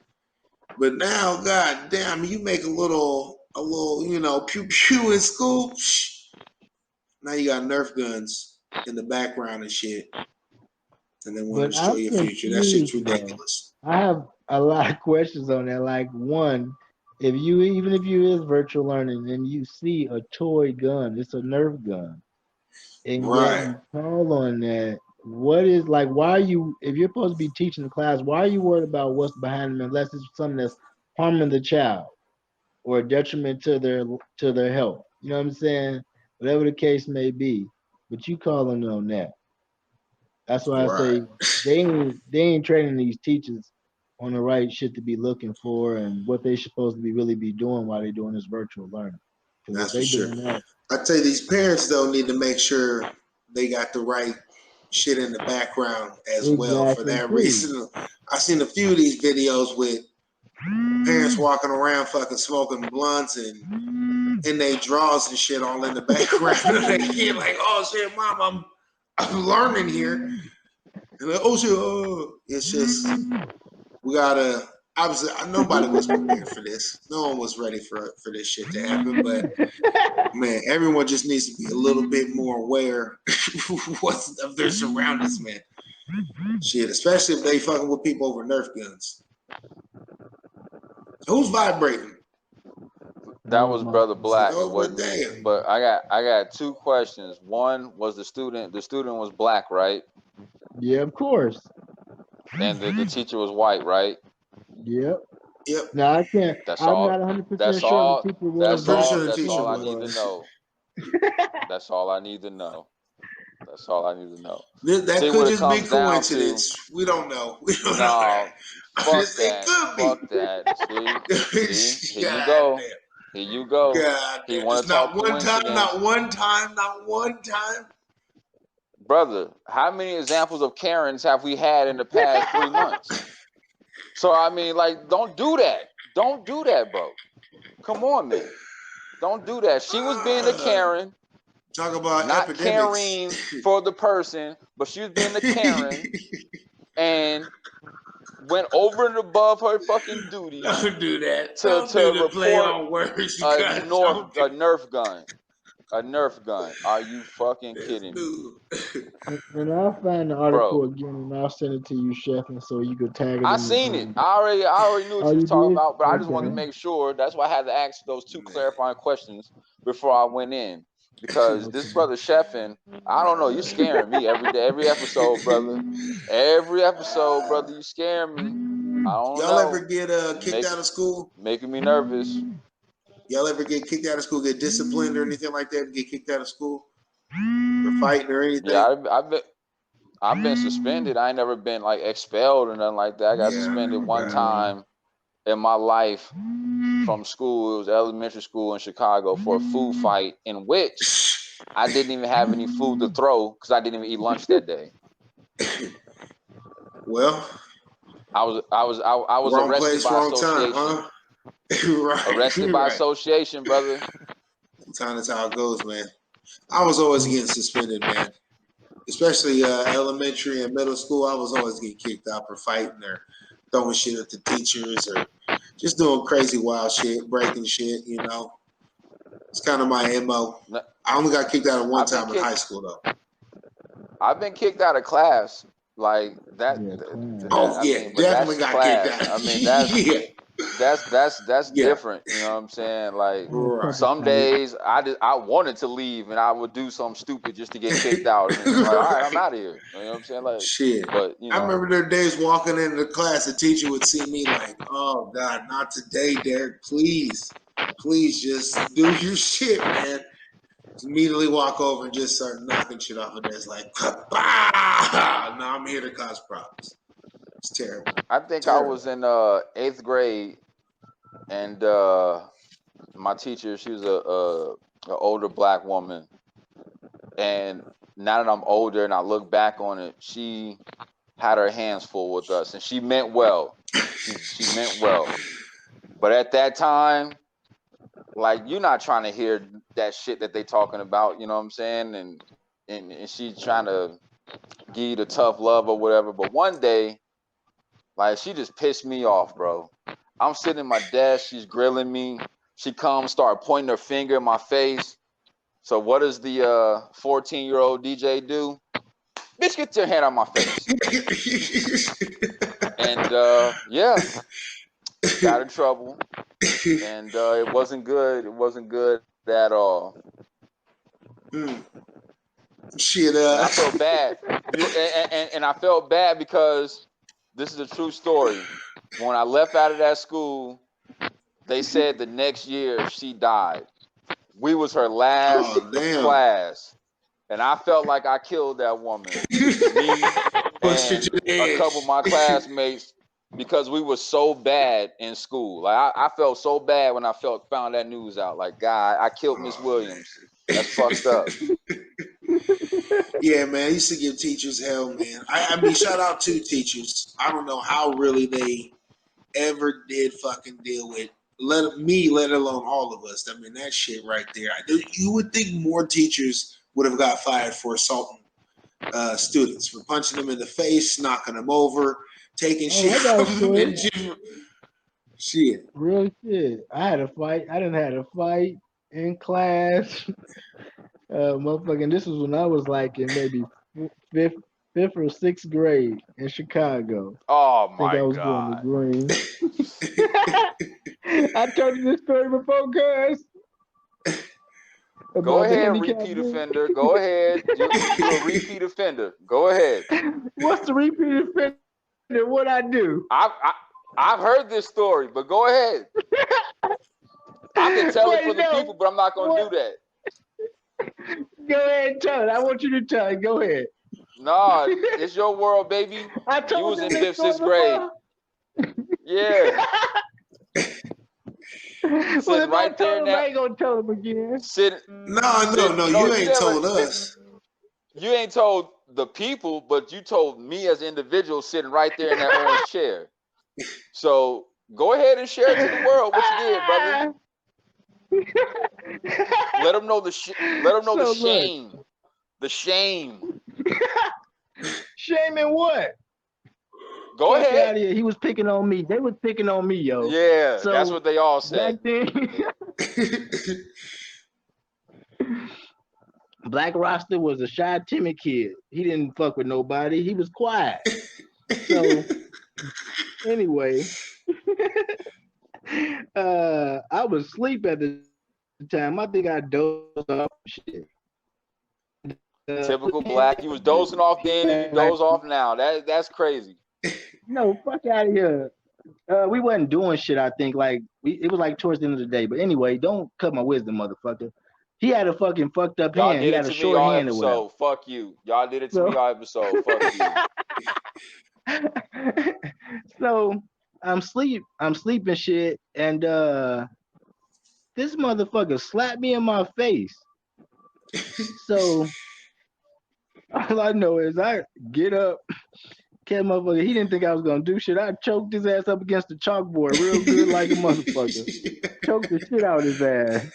But now, god damn, you make a little, pew pew in school. Now you got Nerf guns in the background and shit. And they want to destroy your future. That shit's ridiculous. I have a lot of questions on that. Like, one, even if you is virtual learning and you see a toy gun, it's a Nerf gun, and yet you call on that. What is, like, why are you, if you're supposed to be teaching the class, why are you worried about what's behind them unless it's something that's harming the child or a detriment to their health? You know what I'm saying? Whatever the case may be, but you calling on that. That's why I say they ain't training these teachers on the right shit to be looking for and what they supposed to be really be doing while they're doing this virtual learning. Because if That's for they sure. doing that, I tell you, these parents though need to make sure they got the right shit in the background as well. For exactly that too. reason, I seen a few of these videos with parents walking around fucking smoking blunts and in they drawers and shit all in the background. And they kid like, oh shit, mom, I'm learning here. And like, oh shit, it's just we gotta. Obviously, nobody was prepared for this. No one was ready for this shit to happen. But man, everyone just needs to be a little bit more aware of their surroundings, man. Shit, especially if they fucking with people over Nerf guns. Who's vibrating? That was Brother Black. Oh, It well, wasn't me. damn. But I got two questions. One was the student. The student was black, right? Yeah, of course. And the teacher was white, right? Yep. Yep. Now I can't. That's I'm all. not 100% That's sure all. the teacher was. That's pretty all. sure the That's teacher all I need to was. know. That's all I need to know. That's all I need to know. That See, could what it just be comes down coincidence. We don't know. We don't know No, that. fuck It that. could be. Fuck that. See, here you God go. damn. Here you go. God He damn. want Just to talk not one time, coincidence. not one time. Brother, how many examples of Karens have we had in the past 3 months? So I mean, like, don't do that. Don't do that, bro. Come on, man. Don't do that. She was being a Karen, Talk about not epidemics. caring for the person, but she was being a Karen and went over and above her fucking duty Don't do that. to Don't do the play report on words. You a guys don't do Nerf gun. A Nerf gun. Are you fucking kidding me? And I'll find the article Bro, again and I'll send it to you, Chef, and so you could tag it I in the seen it. I already knew what Oh, you you was talking did? about, but I just wanted to Okay. make sure. That's why I had to ask those two clarifying questions before I went in. Because this Okay. brother Chefin, I don't know, you scaring me every day, every episode, brother. Every episode, brother, you scaring me. I don't Y'all ever know. get kicked out of school? Making me nervous. Y'all ever get kicked out of school, get disciplined or anything like that? Get kicked out of school for fighting or anything? Yeah, I've been suspended. I ain't never been like expelled or nothing like that. I got suspended one time in my life from school. It was elementary school in Chicago for a food fight in which I didn't even have any food to throw because I didn't even eat lunch that day. Well, I was wrong arrested place, by wrong time, association. huh? Right. Arrested by Right. association, brother. Sometimes that's how it goes, man. I was always getting suspended, man. Especially elementary and middle school, I was always getting kicked out for fighting or throwing shit at the teachers or just doing crazy wild shit, breaking shit, you know. It's kind of my MO. I only got kicked out one time in high school, though. I've been kicked out of class. Like that. Yeah, Oh, I yeah, mean, but definitely that's got kicked class. out. I mean, Yeah. that's Yeah. different. You know what I'm saying? Like Right. some days I wanted to leave and I would do something stupid just to get kicked out. And like, all right, I'm out of here. You know what I'm saying? Like Shit. but you I know, remember there days walking into class, the teacher would see me like, oh, God, not today, Derek. Please just do your shit, man. Just immediately walk over and just start knocking shit off of desk like, bah! No, I'm here to cause problems. It's terrible. I think I Terrible. was in 8th grade and my teacher, she was a older black woman. And now that I'm older and I look back on it, she had her hands full with us and she meant well. She meant well. But at that time, like, you're not trying to hear that shit that they talking about, you know what I'm saying? And she's trying to give you the tough love or whatever. But one day, like, she just pissed me off, bro. I'm sitting at my desk, she's grilling me. She comes, start pointing her finger in my face. So what does the 14-year-old DJ do? Bitch, get your hand out of my face. And yeah, got in trouble. And it wasn't good. It wasn't good at all. Shit. And I felt bad. And I felt bad because this is a true story. When I left out of that school, they said the next year she died. We was her last class. And I felt like I killed that woman. Me and a couple of my classmates because we were so bad in school. Like I felt so bad when I found that news out. Like, God, I killed Miss Williams. That's fucked up. Yeah, man, I used to give teachers hell, man. I mean, shout out to teachers. I don't know how really they ever did fucking deal with let alone all of us. I mean, that shit right there. You would think more teachers would have got fired for assaulting students, for punching them in the face, knocking them over, taking shit from them, and shit. Real shit. I had a fight. I didn't had a fight in class. Motherfucking, this was when I was like in maybe fifth or sixth grade in Chicago. Oh I think my I was God. going to Green. I told you this story before, cuz. Go ahead, repeat offender. Go ahead. You're a repeat offender. Go ahead. What's the repeat offender? What I do? I've heard this story, but go ahead. I can tell it for the people, but I'm not gonna do that. Go ahead and tell it. I want you to tell it. Go ahead. No, it's your world, baby. I told you was in this 5th, 6th grade. Yeah. Sitting right there now. I ain't gonna tell him again. No, you ain't told us. You ain't told the people, but you told me as an individual sitting right there in that orange chair. So go ahead and share it to the world what you did, brother. Let them know the shame. The shame. Shame in what? Go ahead. Out here. He was picking on me. They was picking on me, yo. Yeah, so that's what they all said. Back then, Black Rasta was a shy, timid kid. He didn't fuck with nobody. He was quiet. So anyway, I was asleep at the time. I think I dozed off shit. Typical black. You was dozing off then and you doze off now. That's crazy. No, fuck out of here. We wasn't doing shit, I think. Like it was like towards the end of the day. But anyway, don't cut my wisdom, motherfucker. He had a fucking fucked up Y'all hand. He had a short hand or whatever. Fuck you. Y'all did it to me all episode. Fuck you. So I'm sleeping shit, and this motherfucker slapped me in my face. So all I know is I get up. Cat motherfucker, he didn't think I was gonna do shit. I choked his ass up against the chalkboard real good like a motherfucker. Choked the shit out of his ass.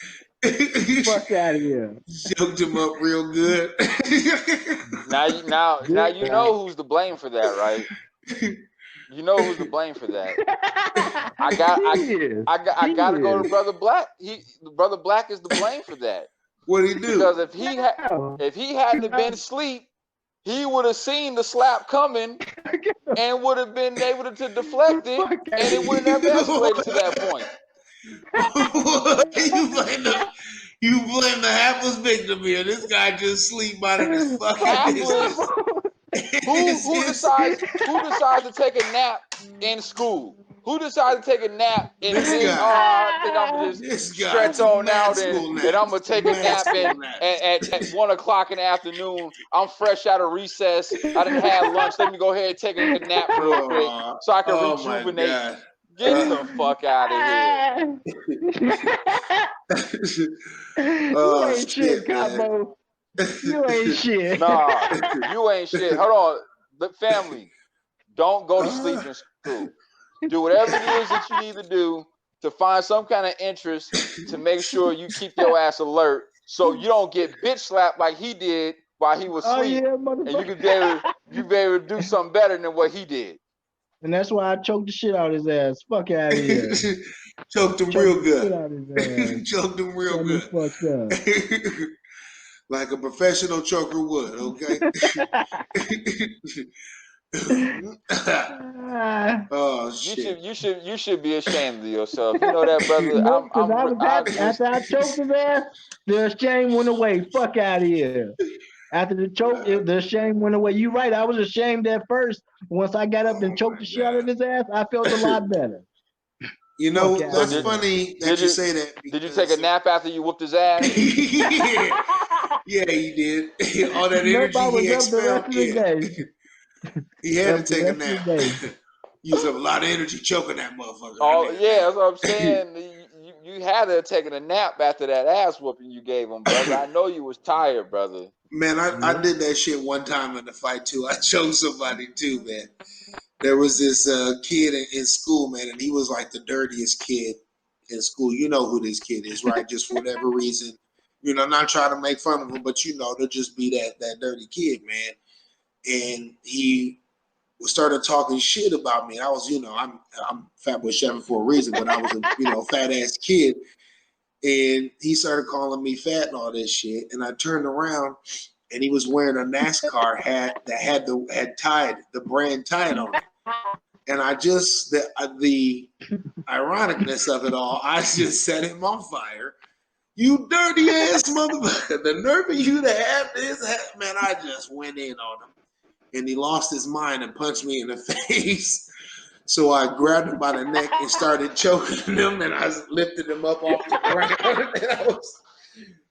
Fuck out of here. Choked him up real good. Now you know who's to blame for that, right? You know who's to blame for that. I gotta go to Brother Black. Brother Black is to blame for that. What'd he do? Because if he hadn't been asleep, he would have seen the slap coming and would have been able to deflect it, and it wouldn't have escalated to that point. You blame the hapless victim here. This guy just sleep out of his fucking business. Who decides to take a nap in school? Who decided to take a nap and then, I think I'm going to just stretch on out and I'm going to take a nap at 1 o'clock in the afternoon. I'm fresh out of recess. I didn't have lunch. Let me go ahead and take a nap real quick so I can rejuvenate. Get the fuck out of here. You ain't shit, Capo. You ain't shit. Nah, you ain't shit. Hold on. The family, don't go to sleep in school. Do whatever it is that you need to do to find some kind of interest to make sure you keep your ass alert so you don't get bitch slapped like he did while he was asleep. Yeah, and you can be able to do something better than what he did. And that's why I choked the shit out of his ass. Fuck out of here. Choked him real good. Choked him real good. Fucked up. Like a professional choker would, okay? Oh shit! You should be ashamed of yourself. You know that, brother. No, I was happy. After I choked his ass, the shame went away. Fuck out of here. After the choke, the shame went away. You right. I was ashamed at first. Once I got up and choked the shit out of his ass, I felt a lot better. You know, that's funny that you say that. Did you take a nap after you whooped his ass? Yeah, he did. All that energy he expelled. Yeah. He had to take a nap. use up a lot of energy choking that motherfucker. Oh yeah, that's what I'm saying. You had to have taken a nap after that ass whooping you gave him, brother. I know you was tired, brother. Man, I did that shit one time in the fight too. I choked somebody too, man. There was this kid in school, man, and he was like the dirtiest kid in school. You know who this kid is, right? Just for whatever reason. You know, not trying to make fun of him, but you know, to just be that dirty kid, man. And he started talking shit about me. I was, you know, I'm fatboycheffen for a reason, but I was a fat ass kid. And he started calling me fat and all this shit. And I turned around and he was wearing a NASCAR hat that had the brand tied on it. And I just the ironicness of it all, I just set him on fire. You dirty ass motherfucker! The nerve of you to have this hat, man! I just went in on him, and he lost his mind and punched me in the face. So I grabbed him by the neck and started choking him, and I lifted him up off the ground, and I was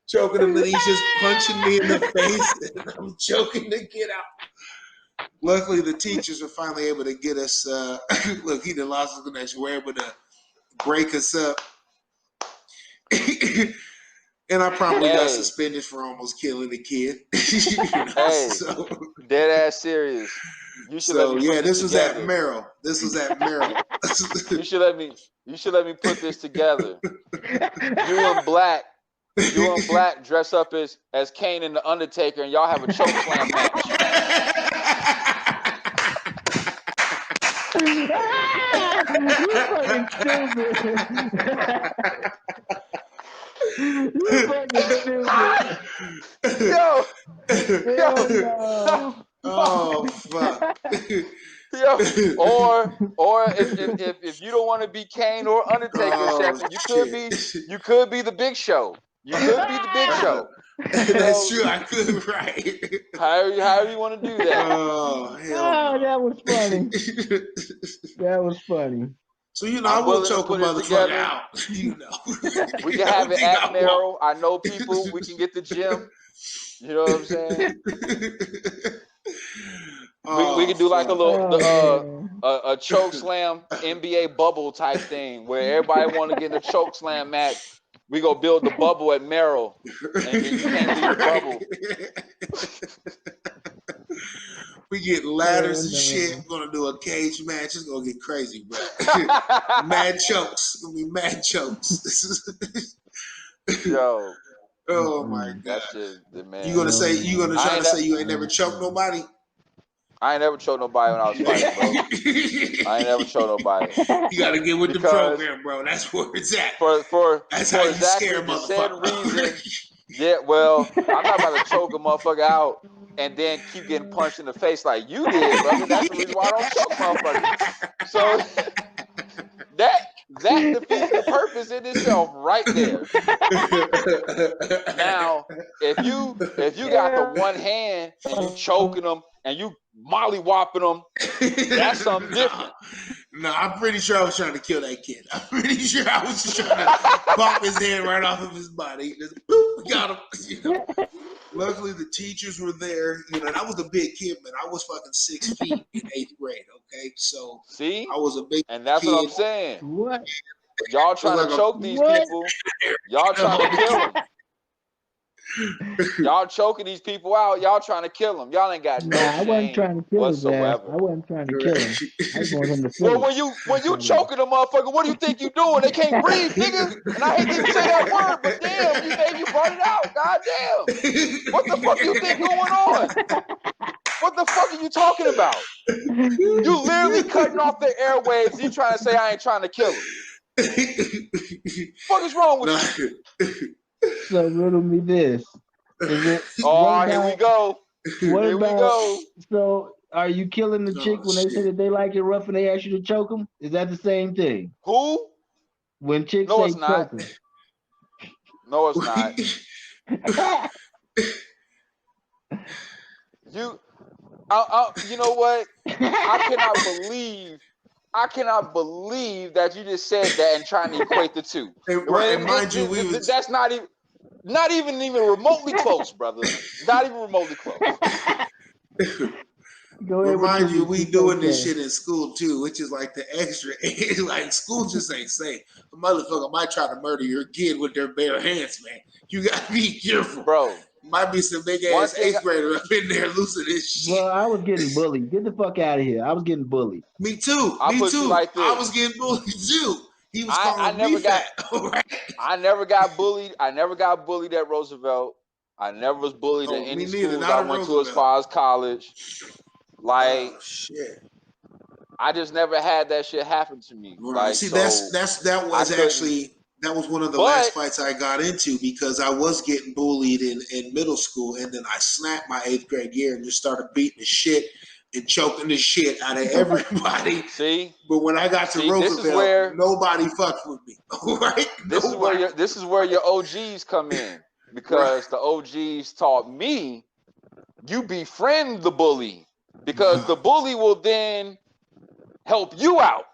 choking him, and he's just punching me in the face, and I'm choking the kid out. Luckily, the teachers were finally able to get us. Look, he done lost his connection. We're able to break us up, and I probably got suspended for almost killing the kid. So, dead ass serious. You should let me this was at Merrill. This was at Merrill. You should let me put this together. You and Black dress up as Kane and the Undertaker, and y'all have a choke slam match. You fucking stupid. Yo. No. Oh fuck. Yo, or if you don't want to be Kane or Undertaker, Chef, you could be the Big Show. You could be the Big Show. That's true. I could, right? However you want to do that. Oh, hell no. That was funny. That was funny. So I will choke a motherfucker out. We can have it at Merrill. I know people. We can get the gym. You know what I'm saying? We can do like a little a choke slam NBA bubble type thing where everybody want to get in a choke slam match. We go build the bubble at Merrill, and you can't leave the bubble. We get ladders and shit. We're gonna do a cage match. It's gonna get crazy, bro. Mad chokes. It's gonna be mad chokes. Yo. Oh my god. Man. You gonna try to say you ain't never choked nobody? I ain't never choked nobody when I was fighting, bro. I ain't never choked nobody. You gotta get with the program, bro. That's where it's at. That's how you scare a motherfucker. Yeah, well, I'm not about to choke a motherfucker out and then keep getting punched in the face like you did, brother. That's the reason why I don't choke motherfuckers. So that defeats the purpose in itself right there. Now, if you got the one hand and you choking them and you molly-whopping them, that's something different. No, I'm pretty sure I was trying to kill that kid. I'm pretty sure I was just trying to pop his head right off of his body. Just boop, got him. Luckily, the teachers were there. And I was a big kid, man. I was fucking 6 feet in 8th grade. Okay, so see, I was a big and that's kid. What I'm saying. What? Y'all trying to choke these people. Y'all trying to kill them. Y'all choking these people out. Y'all trying to kill them. Y'all ain't got no I wasn't trying to kill whatsoever. his ass. I wasn't trying to kill him. I just want him to Well, when you choking a motherfucker, what do you think you doing? They can't breathe, nigga. And I hate to even say that word, but damn, you brought it out. God damn. What the fuck you think going on? What the fuck are you talking about? You literally cutting off the airwaves. You trying to say I ain't trying to kill him? What is wrong with you? So riddle me this. Here we go. Here we go. So are you killing the chick when they say that they like it rough and they ask you to choke them? Is that the same thing? Who? When chicks no, say it's not. choke them. No, it's not. You know what? I cannot believe that you just said that and trying to equate the two. That's not even remotely close, brother. Not even remotely close. Go ahead with Remind you, your we doing this podcast. shit in school too, which is like the extra. Like school just ain't safe. A motherfucker might try to murder your kid with their bare hands, man. You gotta be careful. Bro, Might be some big one ass thing, eighth grader up in there losing his shit. Well, I was getting bullied. Get the fuck out of here. I was getting bullied. Me too. I'll Me put you too. like I was this. getting bullied too. He was I calling me never got fat. Right? I never got bullied. I never got bullied at Roosevelt. I never was bullied at Oh, any me neither. schools Not I at went to as Roosevelt. far as college. Like, Oh shit. I just never had that shit happen to me. Right. Like, See, so that I was couldn't. actually that was one of the last But fights I got into because I was getting bullied in middle school, and then I snapped my eighth grade year and just started beating the shit and choking the shit out of everybody. see, But when I got to see, Roosevelt, nobody fucked with me. Right? Nobody. this is where your OGs come in, Right. because the OGs taught me you befriend the bully, because the bully will then help you out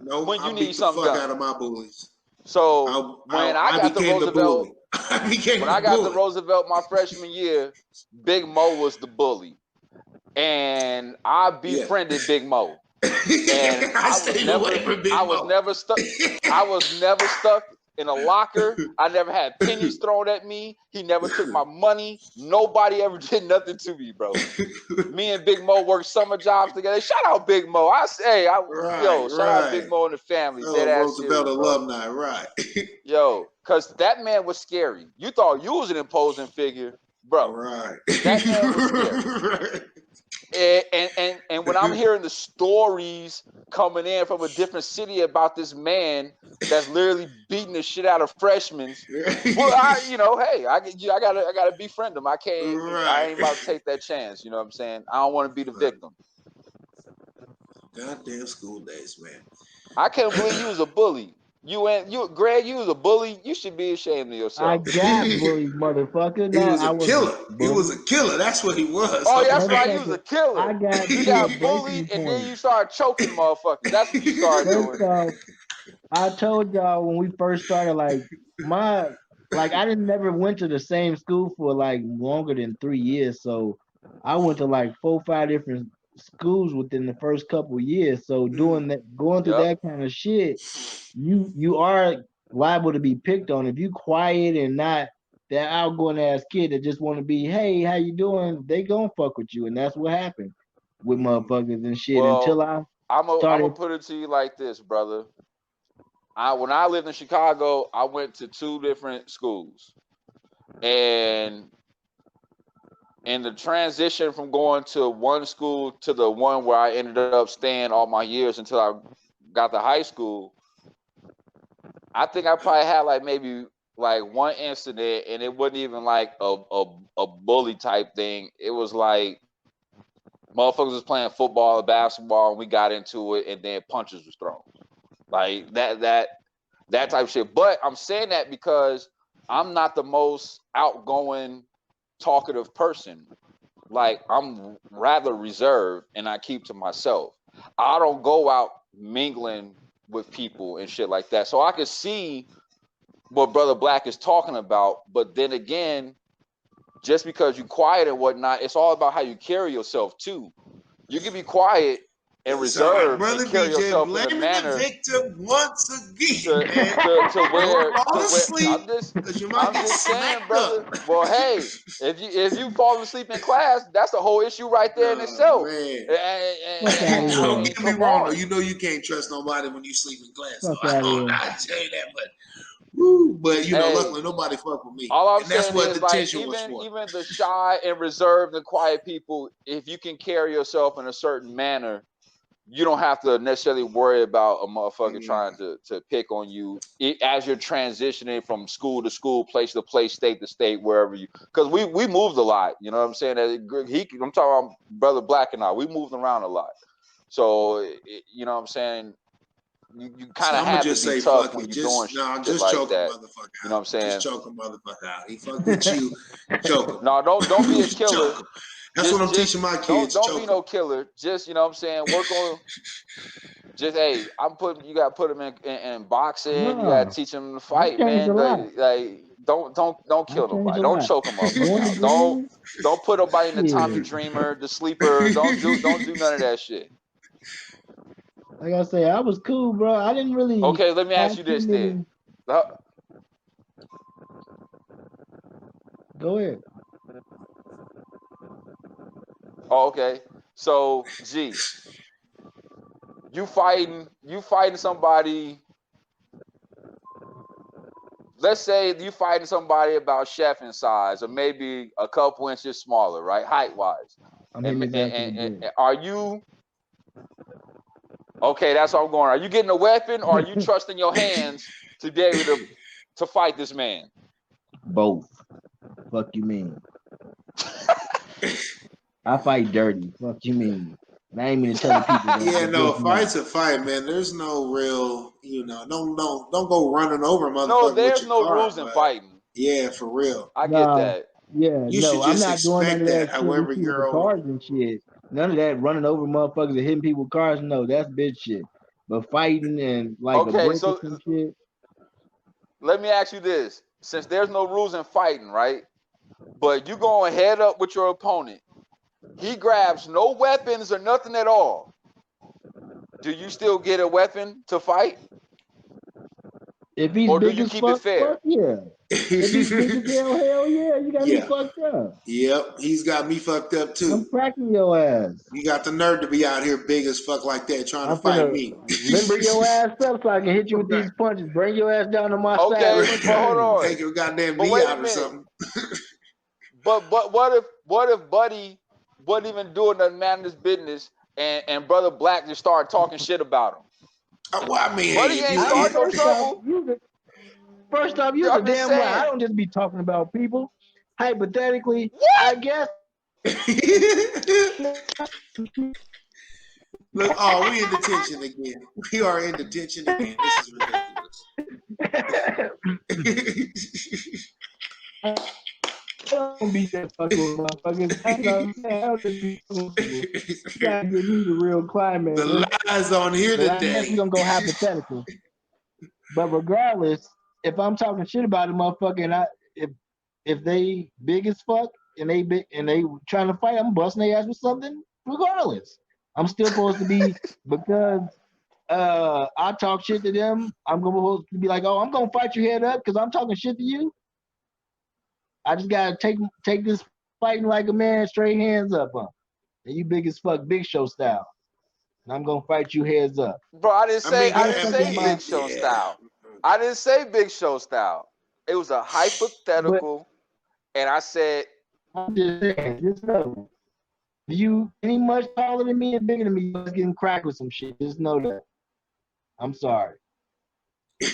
No, when you I need beat the something fuck done. out of my bullies. So when I I got to became the Roosevelt, bully. I became when the I got to bully. Roosevelt my freshman year, Big Mo was the bully, and I Yeah. befriended Big Mo, and I stayed away from Big I was Mo. never stuck. I was never stuck in a locker. I never had pennies thrown at me. He never took my money. Nobody ever did nothing to me, bro. Me and Big Mo worked summer jobs together. Shout out Big Mo. Right, Shout out Big right. Mo and the family. Dead Oh, ass Roosevelt serious, bro. alumni, right. Yo, cause that man was scary. You thought you was an imposing figure, bro. Right. That man was scary. Right. And when I'm hearing the stories coming in from a different city about this man that's literally beating the shit out of freshmen, well, hey, I gotta befriend him. I Right. ain't about to take that chance. You know what I'm saying? I don't want to be the victim. Goddamn school days, man. I can't believe you was a bully. Greg, you was a bully. You should be ashamed of I yourself. got bullied, motherfucker. He No, was I a wasn't killer. He was bullied. a killer. That's what he was. Oh, All that's right. right. You was a Motherfucker, I killer. got You to a got bullied, breaking and then point. you started choking motherfuckers. That's what you started First doing. off, I told y'all when we first started, my I didn't never went to the same school for like longer than 3 years. So I went to like 4, 5 different schools within the first couple years. So doing that, going through Yep. that kind of shit, you are liable to be picked on if you quiet and not that outgoing ass kid that just want to be, hey, how you doing? They gonna fuck with you, and that's what happened with motherfuckers and shit. Until Well, I I'm gonna started, put it to you like this, brother. When I lived in Chicago, I went to 2 different schools, and in the transition from going to one school to the one where I ended up staying all my years until I got to high school, I think I probably had like maybe like one incident, and it wasn't even like a bully type thing. It was like motherfuckers was playing football or basketball, and we got into it, and then punches was thrown, like that type of shit. But I'm saying that because I'm not the most outgoing, talkative person. Like, I'm rather reserved, and I keep to myself. I don't go out mingling with people and shit like that. So I can see what Brother Black is talking about, but then again, just because you quiet and whatnot, it's all about how you carry yourself too. You can be quiet and It sound like reserved and Brother carry BJ yourself in a blaming the manner victim once again, to man. to Don't where fall asleep because you might I'm get just saying, smacked up. brother. Well, hey, if you fall asleep in class, that's a whole issue right there in Oh itself. man. fuck out of Now, don't here, get me Come wrong though. on. You know you can't trust nobody when you sleep in class. So fuck out of here. I tell you that, but woo, but Hey, luckily nobody fucked with me, all I'm and that's saying what is, the like, tension was for. even the shy and reserved and quiet people, if you can carry yourself in a certain manner, you don't have to necessarily worry about a motherfucker trying to pick on you as you're transitioning from school to school, place to place, state to state, wherever you. Because we moved a lot. You know what I'm saying? I'm talking about Brother Black and I. We moved around a lot. So you know what I'm saying? You So kind of I'm gonna have to just be say tough fuck when it. you're doing shit Just like choke a that. motherfucker You know what out. I'm Just saying? choke a motherfucker out. He fucked with you, choke him. No, don't be a Choke killer. him. That's what I'm Just teaching my kids. don't be Choke him. no killer. Just, you know what I'm saying, work on. Just, hey, you gotta put them in boxing. You gotta No, teach them to I've fight, changed a man. lot. Don't I kill changed nobody. a Don't lot. choke a motherfucker Going to out. dreamers, Don't put nobody in the Tommy shit. Dreamer, the sleeper. Don't do none of that shit. Like I say, I was cool, bro. I didn't really Okay, let me ask have you too this then. many. Uh, Go ahead. oh, okay. So G, you fighting somebody. Let's say you fighting somebody about chef in size, or maybe a couple inches smaller, right, height wise. I'm hitting his ass with a brick. And are you okay? That's what I'm going. Are you getting a weapon, or are you trusting your hands to be able to fight this man? Both. Fuck you mean? I fight dirty. Fuck you mean? And I ain't mean to tell the people that. Yeah, But no, a just fight's know. a fight, man. There's no real, don't go running over a No, motherfucker with there's your no car, rules in but fighting. yeah, for real. I get Nah, that. yeah, You should no, I'm just not doing none expect of that. that shit with However, people with cars and shit. None of that running over motherfuckers and hitting people with cars. No, that's bitch shit. But fighting and like a Okay, brick or so some shit. let me ask you this: since there's no rules in fighting, right? But you going head up with your opponent. He grabs no weapons or nothing at all. Do you still get a weapon to fight? If he's Or do big you as keep it fuck, fair? yeah. If he's big as hell yeah, you got me Yeah. fucked up. Yep, he's got me fucked up I'm too. cracking your ass. You got the nerve to be out here big as fuck like that trying to I'm fight finna me. limber your ass up so I can hit you with these punches. Bring your ass down to my side. Okay, Fuck but you hold mean? on. Take your goddamn But knee wait a out or minute. something. But what if Buddy wasn't even doing nothing man in his business and Brother Black just started talking shit about him? Well, I mean, Buddy hey, if ain't you, starting no First off, you're the I'm just damn lie. I saying. don't just be talking about people. Hypothetically, What? I guess. look, oh, we in detention again. We are in detention again. This is ridiculous. I don't be just fucking with motherfuckers. That's what I'm saying. I don't just be fucking with people. You gotta give me the real climax. The lies on here But I guess today. we're gonna go hypothetical. But regardless, if I'm talking shit about a motherfucker and if they big as fuck and they big and they trying to fight, I'm busting their ass with something regardless. I'm still supposed to be because I talk shit to them. I'm gonna be like, oh, I'm gonna fight your head up because I'm talking shit to you. I just gotta take this fighting like a man, straight hands up, huh? And you big as fuck, Big Show style. And I'm gonna fight you heads up. Bro, I didn't I mean, say Big Show yeah. style. I didn't say Big Show style. It was a But hypothetical, and I said, I'm just saying, just know, if you any much taller than me and bigger than me, you was getting cracked with some shit. Just know that. I'm sorry.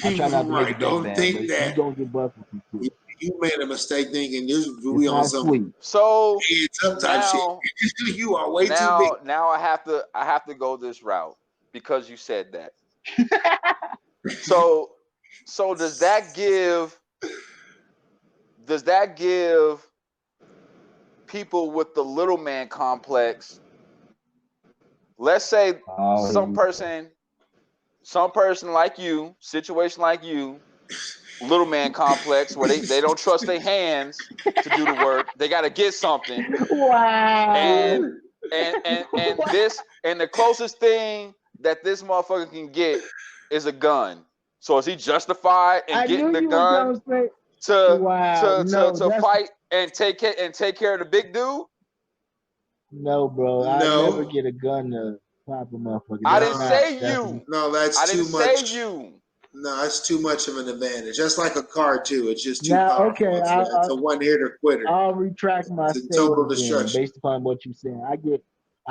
I try not to make Right. it that Don't bad, think but you that gonna get busted with some shit. you made a mistake thinking this It's we on not some sweet. so heads up type shit. now You are way too big. now I have to go this route because you said that. So does that give people with the little man complex, let's say some person like you, situation like you, little man complex where they don't trust their hands to do the work. They got to get something. Wow. And the closest thing that this motherfucker can get is a gun. So is he justified in I getting knew the you was gun gonna say to wow. No, to that's fight and take care of the big dude? no, bro. I never No, get a gun to pop a motherfucker. I That's didn't not. say That's you. no, that's I too didn't say much. you. No, it's too much of an advantage. That's like a car too. It's just too now powerful. okay. It's a one hitter quitter. I'll retract my It's a total statement then, destruction. based upon what you're saying. I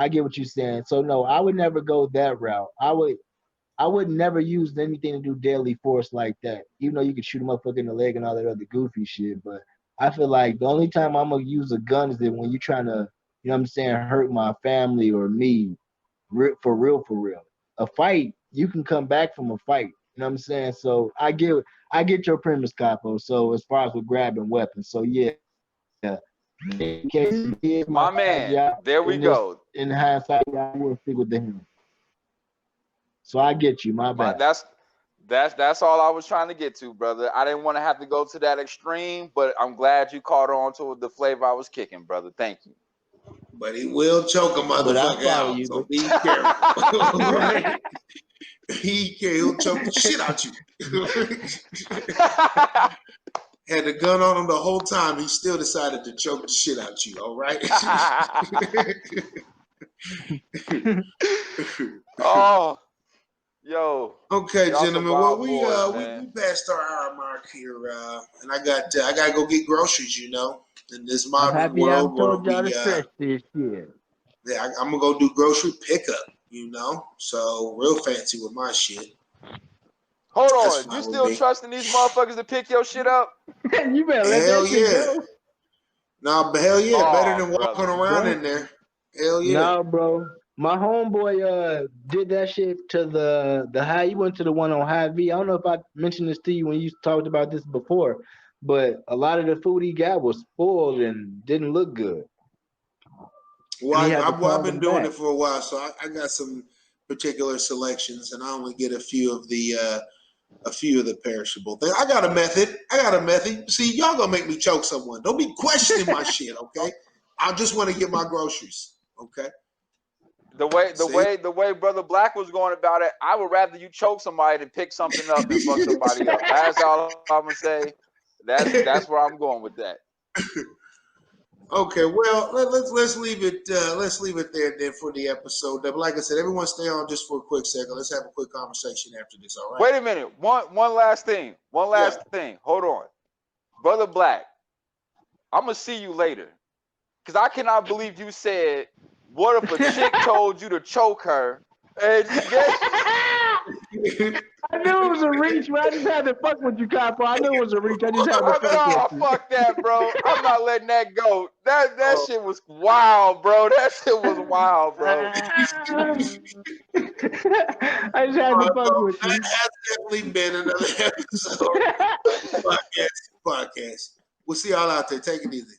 get what you're saying. So no, I would never go that route. I would never use anything to do deadly force like that. Even though you could shoot a motherfucker in the leg and all that other goofy shit. But I feel like the only time I'm gonna use a gun is that when you're trying to, you know what I'm saying, hurt my family or me, for real, for real. A fight, you can come back from a fight. You know what I'm saying? So I get your premise, Capo. So as far as with grabbing weapons, so yeah, in case he is my My bad, man, yeah, there we go. in hindsight, yeah, I will stick with him. So I get you. My bad. That's all I was trying to get to, brother. I didn't want to have to go to that extreme, but I'm glad you caught on to the flavor I was kicking, brother. Thank you. But he will choke a But I motherfucker follow out, you. so be careful. Right? He'll choke the shit out you. Had the gun on him the whole time. He still decided to choke the shit out you. All right. Oh, yo. Okay, Y'all some gentlemen. Well, wild boys, man. we passed our hour mark here, and I gotta go get groceries. You know, in this I'm modern happy I world where told y'all we, to stretch this shit. yeah, I'm gonna go do grocery pickup. You know, so real fancy with my shit. Hold That's on. You fine with still me. trusting these motherfuckers to pick your shit up? You better let Hell that shit yeah. go. Nah, but hell yeah, better Oh, than walking brother. around Bro. in there. Hell yeah. No, bro. My homeboy did that shit to the high. He went to the one on High V. I don't know if I mentioned this to you when you talked about this before, but a lot of the food he got was spoiled and didn't look good. Well, And he had to I've call been them doing back. it for a while, so I got some particular selections, and I only get a few of the perishable things. I got a method. See, y'all gonna make me choke someone. Don't be questioning my shit, okay? I just want to get my groceries, okay? The way See? Brother Black was going about it, I would rather you choke somebody than pick something up and fuck somebody up. That's all I'm gonna say. That's where I'm going with that. Okay, well let's leave it there then for the episode. But like I said, everyone stay on just for a quick second. Let's have a quick conversation after this. All right? Wait a minute. One last thing. One Yeah. last thing. Hold on. Brother Black, I'm gonna see you later. Cause I cannot believe you said, what if a chick told you to choke her? And then I knew it was a reach, but I just had to fuck with you, Capo. I knew it was a reach. I just had to fuck with no, you. fuck that, bro. I'm not letting that go. That Oh. shit was wild, bro. That shit was wild, bro. I just had to fuck Well, with that you. has definitely been another episode of podcast. We'll see y'all out there. Take it easy.